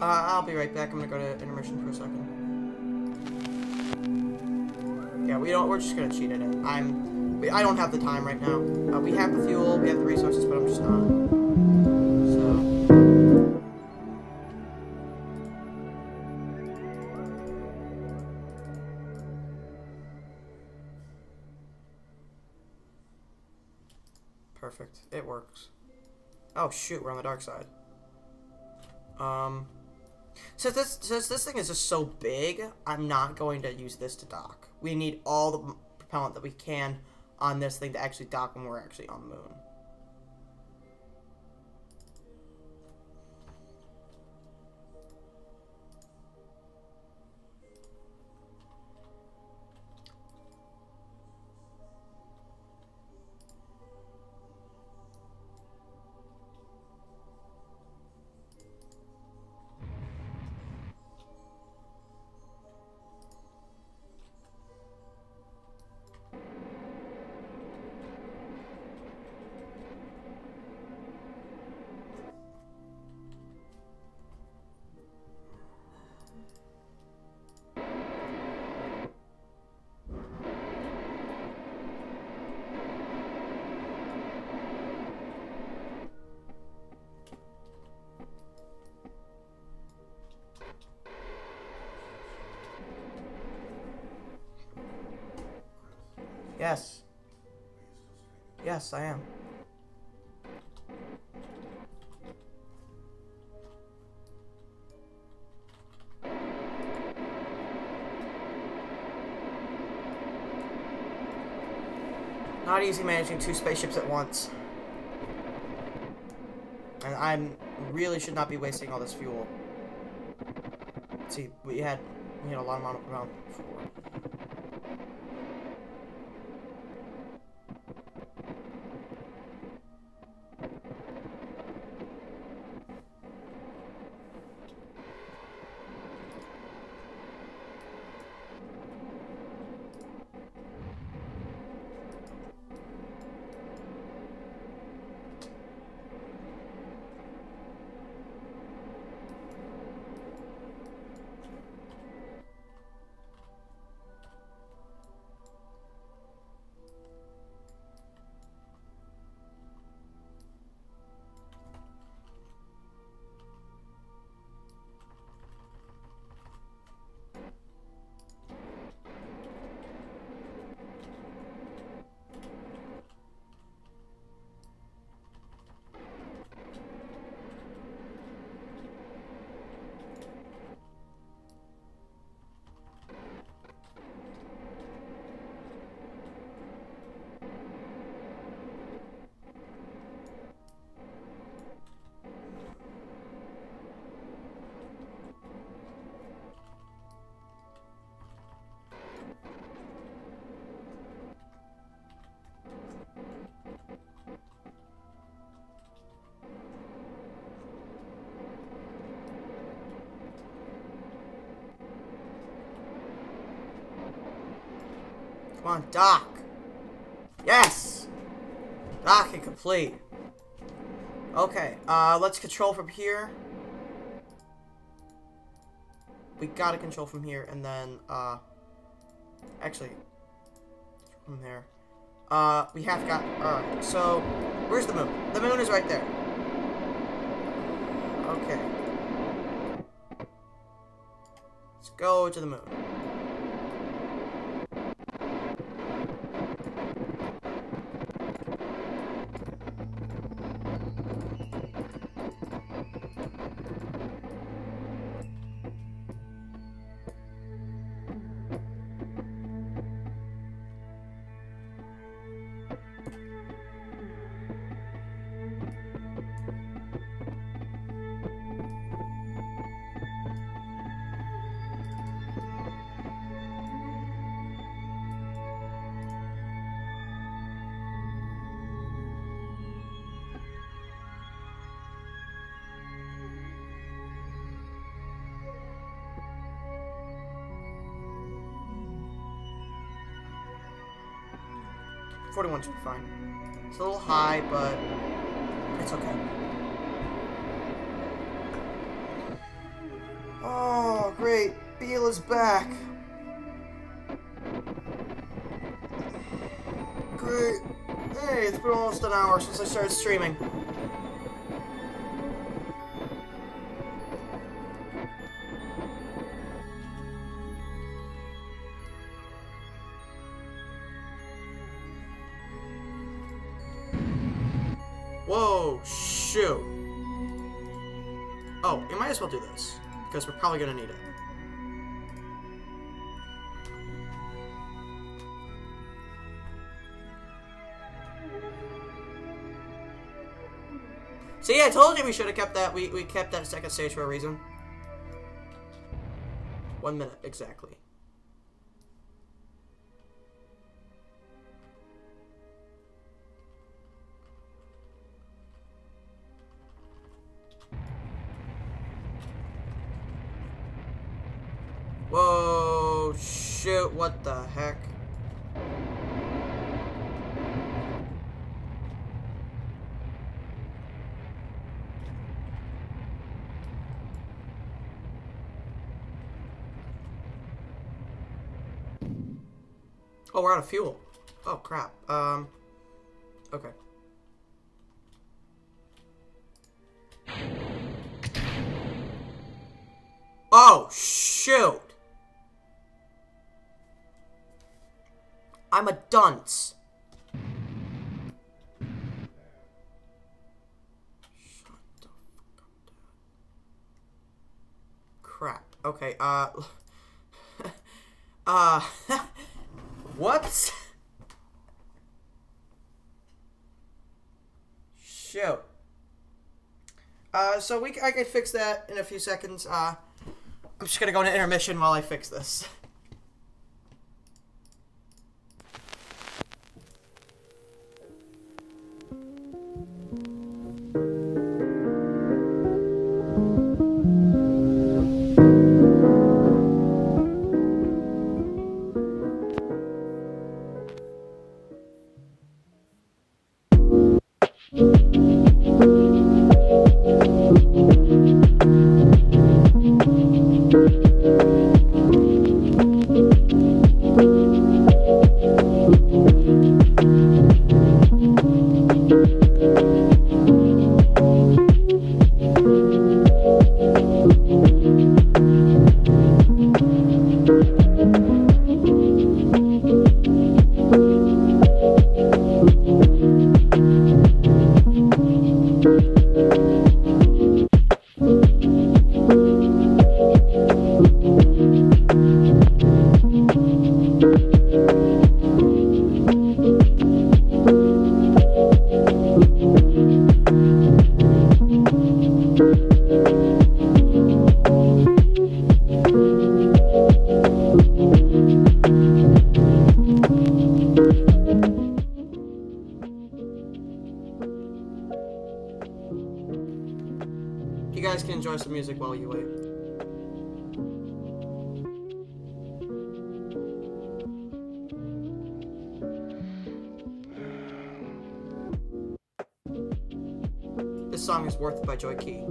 I'll be right back. I'm gonna go to intermission for a second. Yeah, we're just gonna cheat it in. I don't have the time right now. We have the fuel, we have the resources, but I'm just not. So. Perfect. It works. Oh shoot, we're on the dark side. Since this thing is just so big, I'm not going to use this to dock. We need all the propellant that we can on this thing to actually dock when we're actually on the moon. Yes. Yes, I am. Not easy managing 2 spaceships at once. And I really should not be wasting all this fuel. See, we had a lot of amount before. Come on, dock. Yes! Docking complete. Okay, let's control from here. We gotta control from here, and then, actually, from there. We have got, alright, so, where's the moon? The moon is right there. Okay. Let's go to the moon. $41 should be fine. It's a little high, but it's okay. Oh, great. Beal is back. Great. Hey, it's been almost an hour since I started streaming. Whoa, shoot. Oh, we might as well do this, because we're probably going to need it. See, I told you we should have kept that. We kept that second stage for a reason. 1 minute, exactly. Whoa, shoot, what the heck? Oh, we're out of fuel. Oh, crap. Okay. Oh, shoot! I'm a dunce. Shut the fuck up, Dad. Crap. Okay, what? Shoot. So I can fix that in a few seconds. I'm just gonna go into intermission while I fix this. You guys can enjoy some music while you wait. This song is Worth It by Joy Key.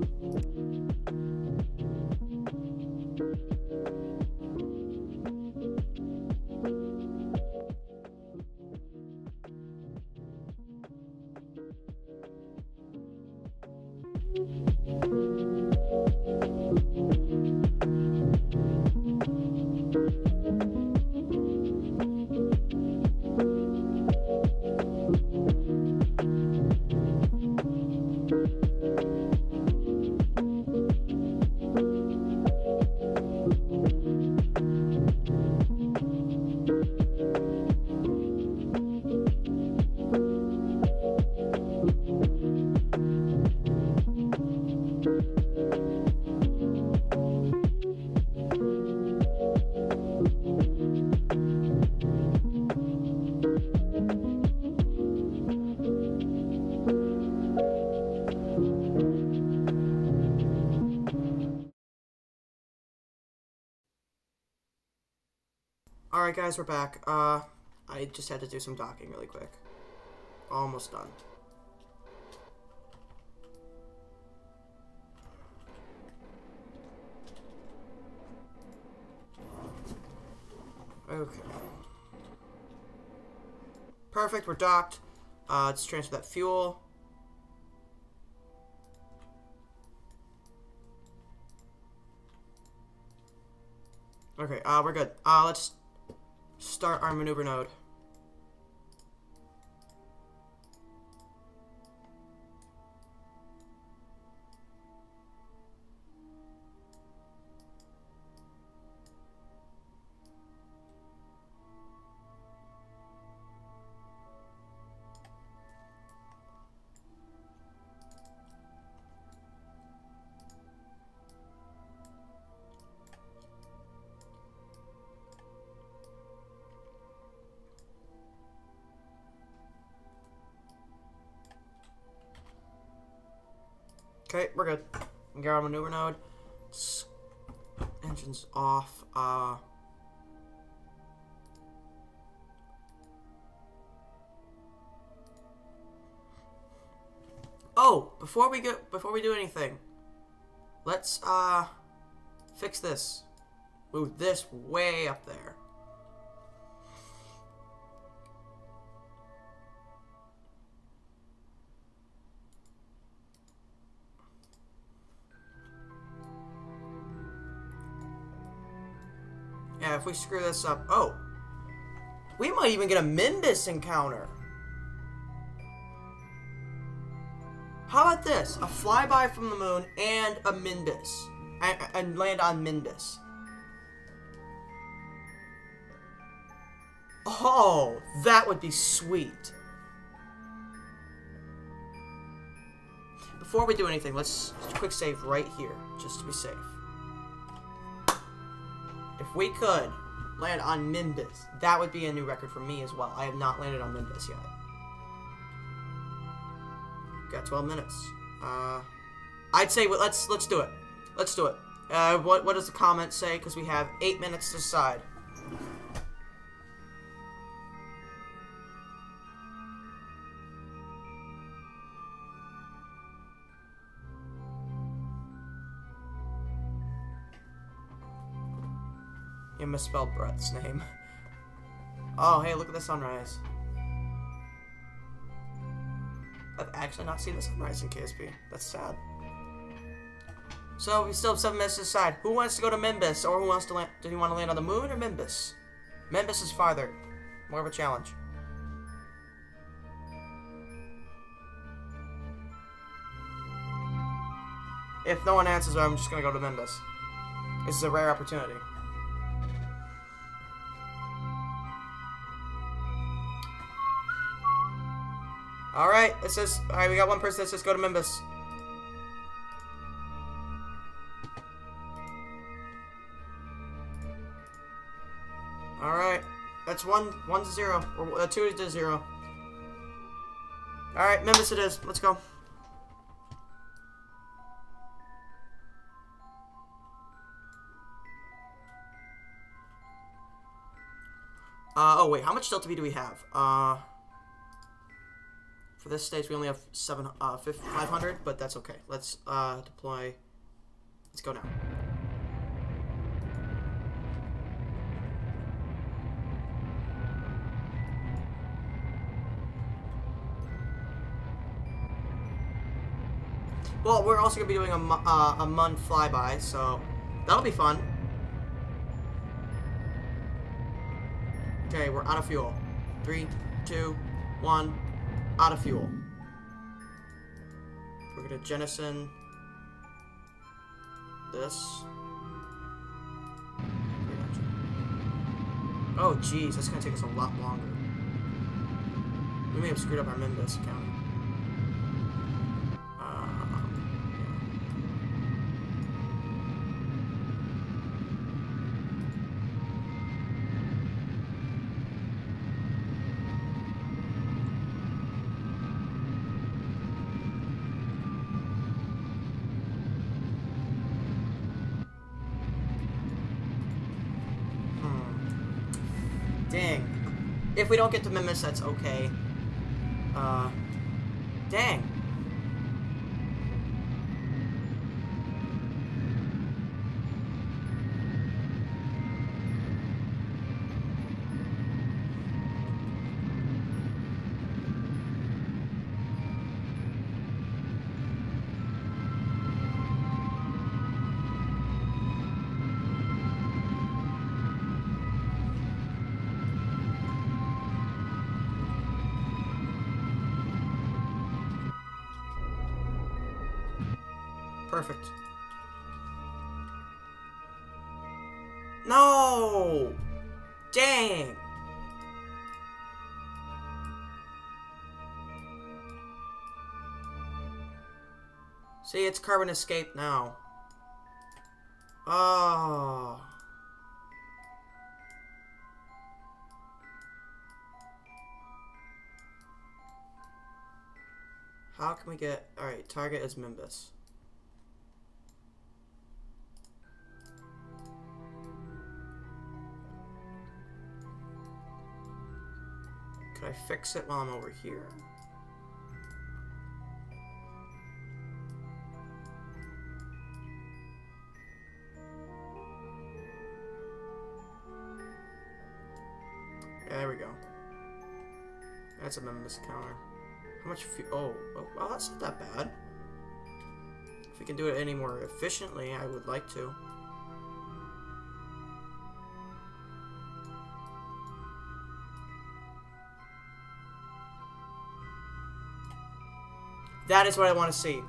Alright guys, we're back. I just had to do some docking really quick. Almost done. Okay. Perfect, we're docked. Let's transfer that fuel. Okay, we're good. Let's start our maneuver node. Okay, we're good. We got our maneuver node. Engines off. Oh, before we do anything, let's fix this. Move this way up there. Yeah, if we screw this up... Oh! We might even get a Mimbus encounter! How about this? A flyby from the moon and a Mimbus. And land on Mimbus. Oh! That would be sweet. Before we do anything, let's quick save right here, just to be safe. If we could land on Mimbus, that would be a new record for me as well. I have not landed on Mimbus yet. Got 12 minutes. I'd say let's do it. Let's do it. What does the comment say? Because we have 8 minutes to decide. You misspelled Brett's name. Oh, hey, look at the sunrise. I've actually not seen the sunrise in KSP. That's sad. So, we still have 7 minutes to decide. Who wants to go to Mimbus, or who wants to land? Do you want to land on the moon or Mimbus? Mimbus is farther. More of a challenge. If no one answers, I'm just going to go to Mimbus. This is a rare opportunity. Alright, it says... Alright, we got one person that says go to Mimbus. Alright. That's 1 to 0. Or 2 to 0. Alright, Mimbus it is. Let's go. Oh wait, how much Delta V do we have? For this stage, we only have 500, but that's okay. Let's deploy. Let's go now. Well, we're also going to be doing a Mun flyby, so that'll be fun. Okay, we're out of fuel. 3, 2, 1, out of fuel. We're going to jettison this. Oh, jeez, that's going to take us a lot longer. We may have screwed up our Nimbus account. Dang. If we don't get to Mimus, that's okay. Dang. Perfect. No! Dang! See, it's carbon escape now. Oh. How can we get... Alright, target is Mimbus. Could I fix it while I'm over here? Yeah, there we go. That's a Mimbus counter. How much fuel? Oh, well, that's not that bad. If we can do it any more efficiently, I would like to. That is what I want to see.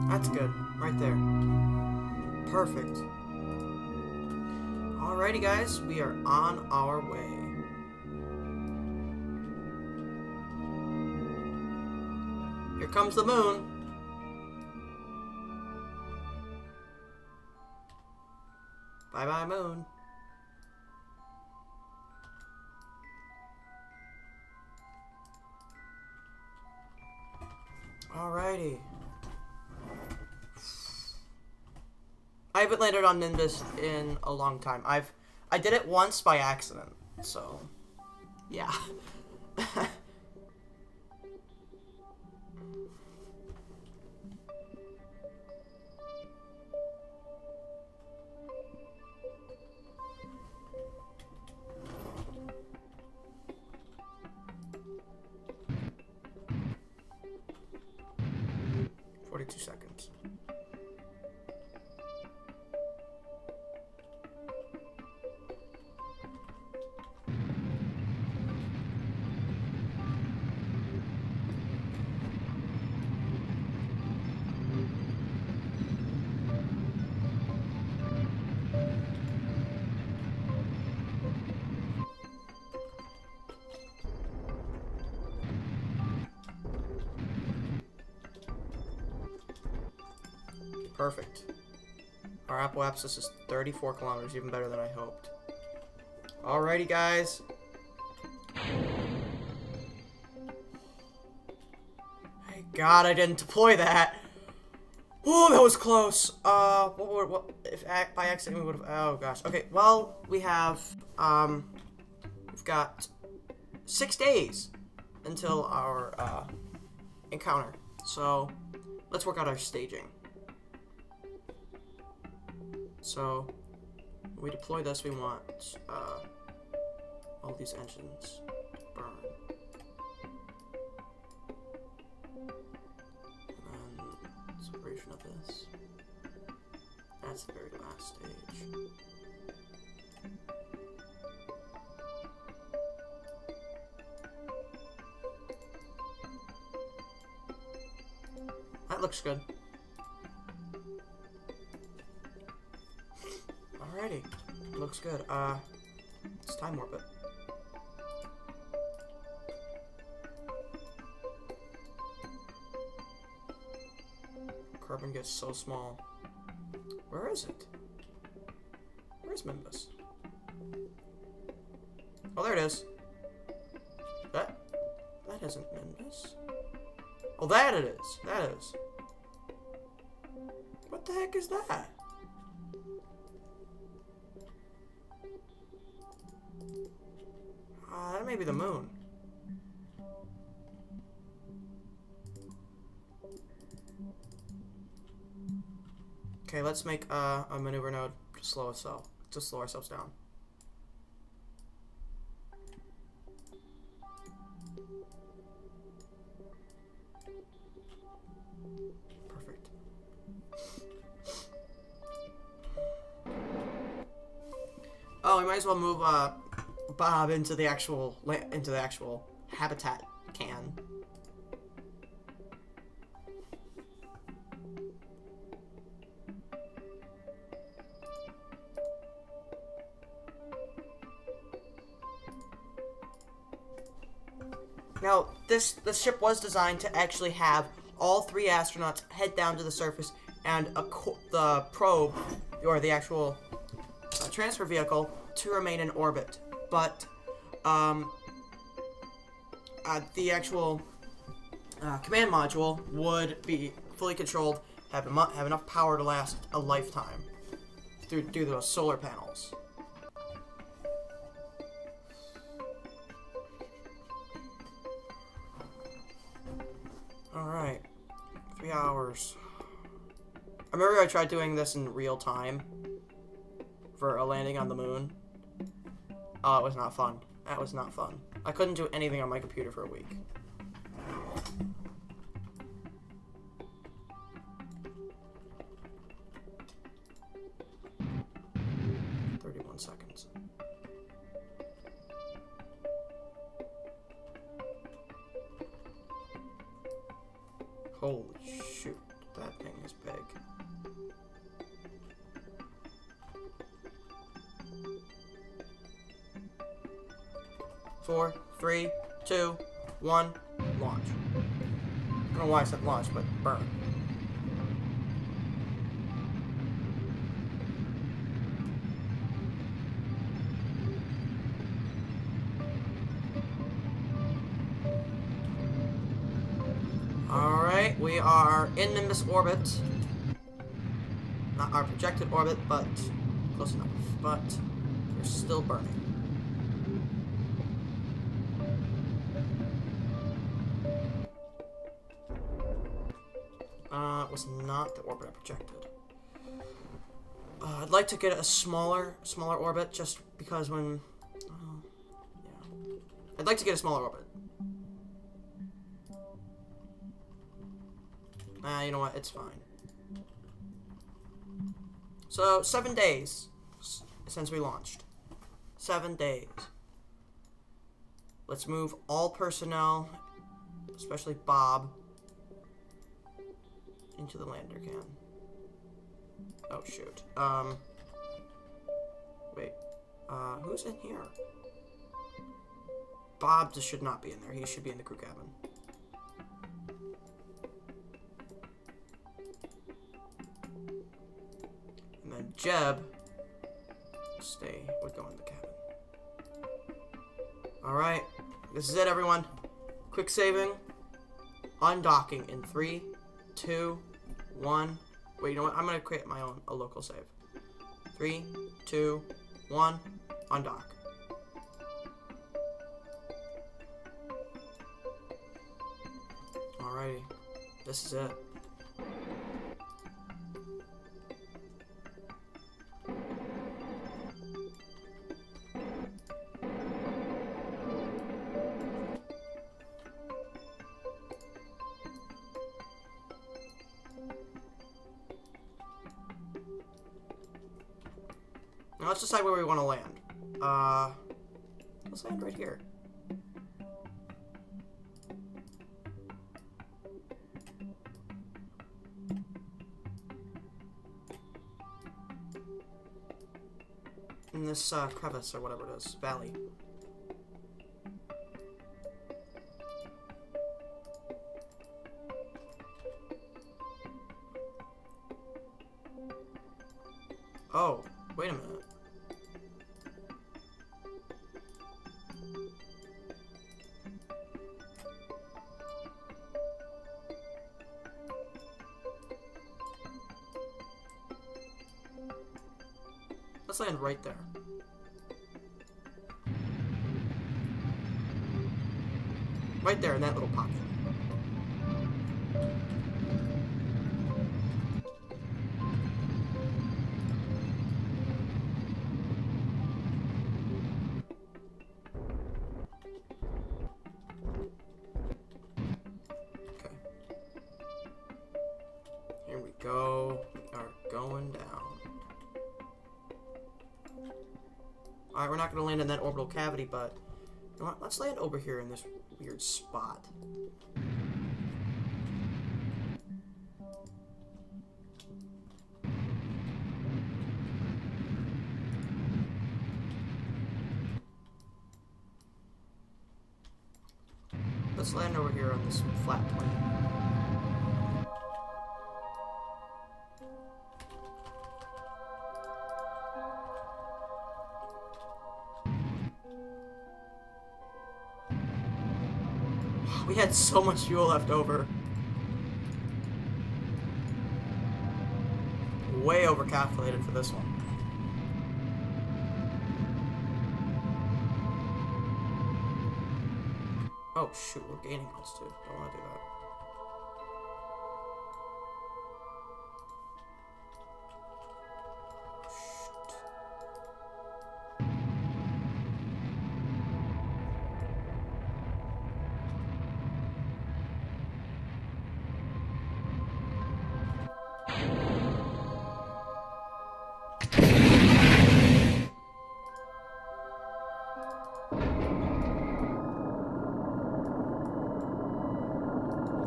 That's good. Right there. Perfect. Alrighty, guys. We are on our way. Here comes the moon. Bye-bye, moon. Alrighty. I haven't landed on Nimbus in a long time. I did it once by accident, so yeah. 2 seconds. Perfect. Our apoapsis is 34 kilometers, even better than I hoped. Alrighty, guys. Thank God I didn't deploy that. Oh, that was close. What if by accident we would have? Oh gosh. Okay. Well, we've got 6 days until our encounter. So let's work out our staging. So, when we deploy this, we want all these engines to burn. And then, separation of this. That's the very last stage. That looks good. Alrighty, looks good. It's time orbit. Carbon gets so small. Where is it? Where's Mimbus? Oh, there it is. That isn't Mimbus. Oh, that it is. That is. What the heck is that? That may be the moon. Okay, let's make a maneuver node to slow ourselves down. Perfect. Oh, we might as well move Bob into the actual habitat can. Now, this ship was designed to actually have all 3 astronauts head down to the surface and the probe, or the actual transfer vehicle, to remain in orbit. But the actual command module would be fully controlled, have enough power to last a lifetime due to those solar panels. Alright, 3 hours. I remember I tried doing this in real time for a landing on the moon. Oh, it was not fun. That was not fun. I couldn't do anything on my computer for a week. Seconds. Holy shoot, that thing is big. Four, 3, 2, 1, launch. I don't know why I said launch, but burn. Alright, we are in Nimbus orbit. Not our projected orbit, but close enough. But we're still burning. It was not the orbit I projected. I'd like to get a smaller orbit, just because when... yeah. I'd like to get a smaller orbit. You know what? It's fine. So, 7 days since we launched. 7 days. Let's move all personnel, especially Bob, into the lander can. Oh, shoot. Wait. Who's in here? Bob just should not be in there. He should be in the crew cabin. And then Jeb would go in the cabin. Alright. This is it, everyone. Quick saving. Undocking in 3, 2, 1. Wait, you know what? I'm going to create my own, a local save. 3, 2, 1. Undock. Alrighty. This is it. Now let's decide where we want to land. Let's land right here. In this crevice or whatever it is, valley. Oh, wait a minute. Let's land right there. Right there in that little pocket. Okay. Here we go. We are going down. Alright, we're not going to land in that orbital cavity, but you know what? Let's land over here in this weird spot. Let's land over here on this flat plane. We had so much fuel left over. Way overcalculated for this one. Oh shoot, we're gaining altitude. Don't want to do that.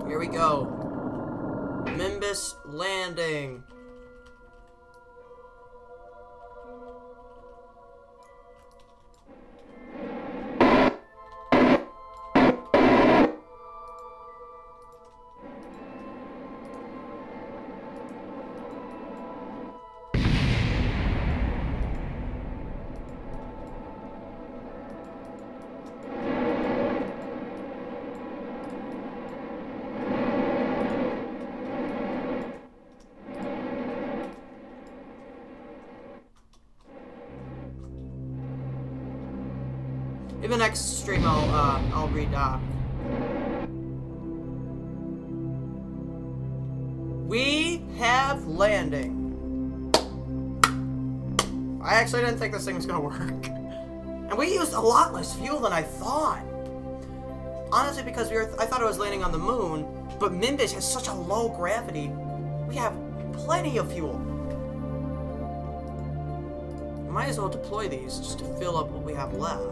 Here we go. Nimbus landing. In the next stream, I'll read. We have landing. I actually didn't think this thing was gonna work, and we used a lot less fuel than I thought. Honestly, because I thought it was landing on the moon, But Minbis has such a low gravity. We have plenty of fuel. Might as well deploy these just to fill up what we have left.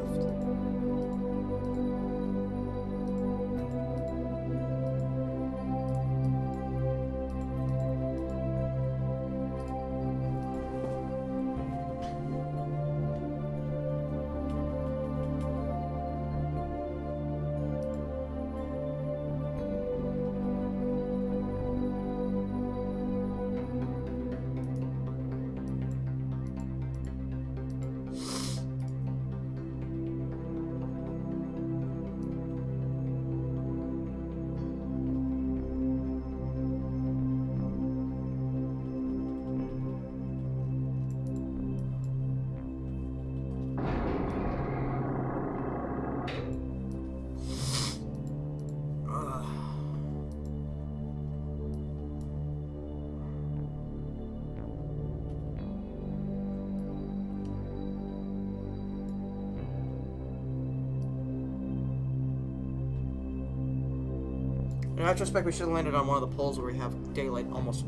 In retrospect, we should have landed on one of the poles where we have daylight almost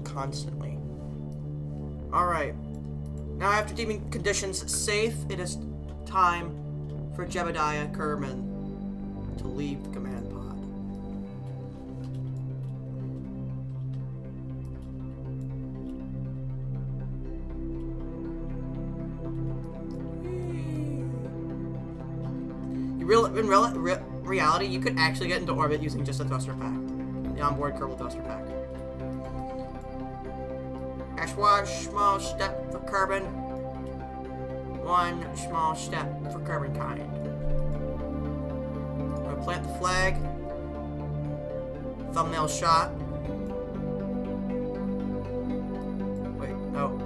constantly. Alright. Now, after deeming conditions safe, it is time for Jebediah Kerman to leave the command pod. In reality, you could actually get into orbit using just a thruster pack. The onboard Kerbal thruster pack. That's one small step for Kerbin. One small step for Kerbin kind. I'm gonna plant the flag. Thumbnail shot. Wait, no.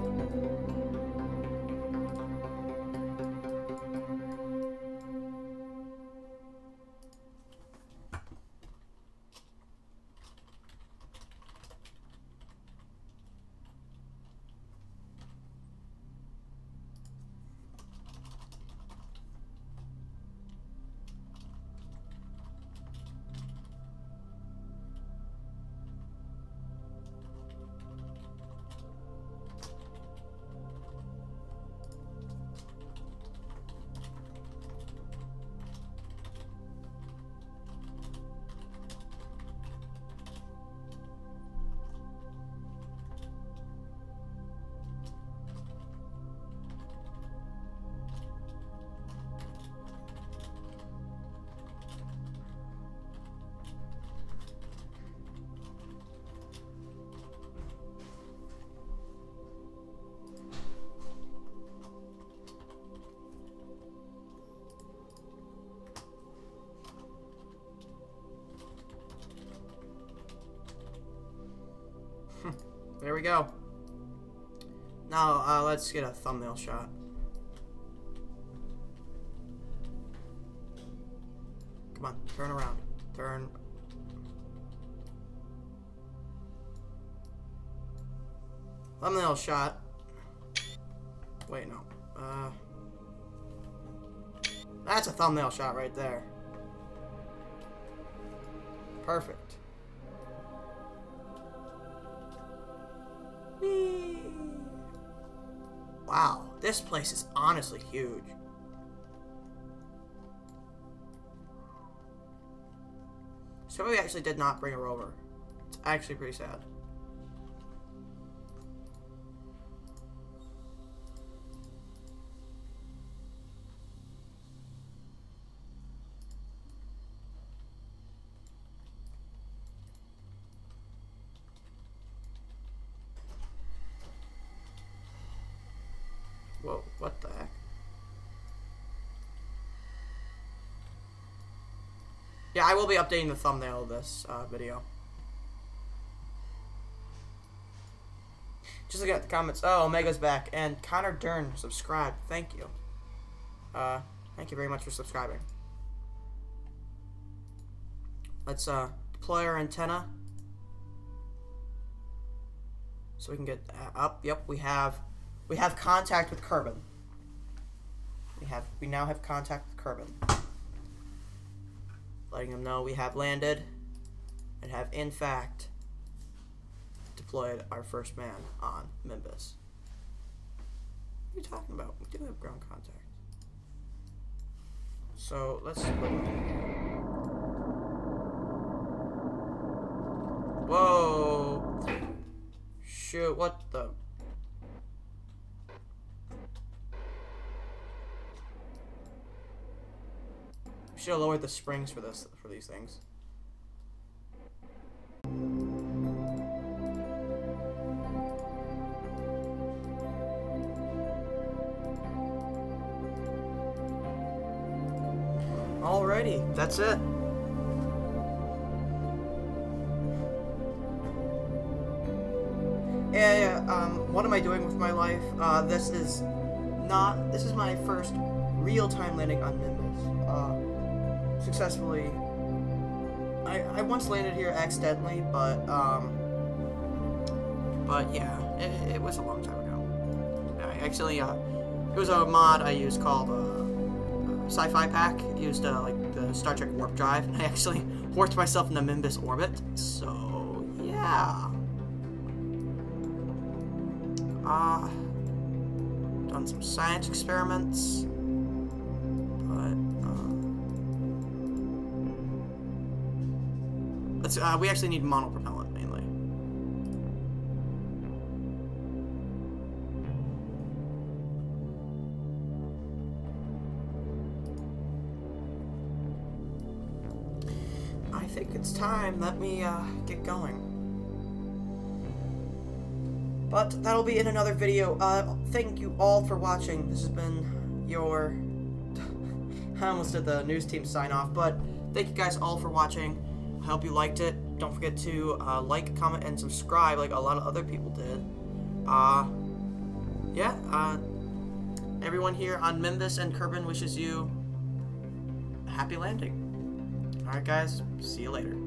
There we go. Now, let's get a thumbnail shot. Come on, turn around. Turn. Thumbnail shot. Wait, no. That's a thumbnail shot right there. Perfect. Whee. Wow, this place is honestly huge. So we actually did not bring a rover. It's actually pretty sad. Whoa, what the heck? Yeah, I will be updating the thumbnail of this video. Just look at the comments. Oh, Omega's back. And Connor Dern subscribed. Thank you. Thank you very much for subscribing. Let's deploy our antenna. So we can get up. Yep, we have contact with Kerbin. We now have contact with Kerbin. Letting them know we have landed and have in fact deployed our first man on Mimbus. What are you talking about? We do have ground contact. So let's split up here. Whoa! Shoot! What the? Should have lowered the springs for these things. Alrighty, that's it. Yeah, what am I doing with my life? This is my first real-time landing on Nimbus. Successfully. I once landed here accidentally, but yeah, it was a long time ago. I actually, it was a mod I used called, Sci-Fi Pack. It used, like, the Star Trek warp drive, and I actually warped myself in the Nimbus orbit, so, yeah. Done some science experiments, but, we actually need monopropellant, mainly. I think it's time. Let me, get going. But that'll be in another video. Thank you all for watching. This has been your... I almost did the news team sign off, but thank you guys all for watching. I hope you liked it. Don't forget to like, comment, and subscribe like a lot of other people did. Yeah, everyone here on Mimbus and Kerbin wishes you a happy landing. Alright guys, see you later.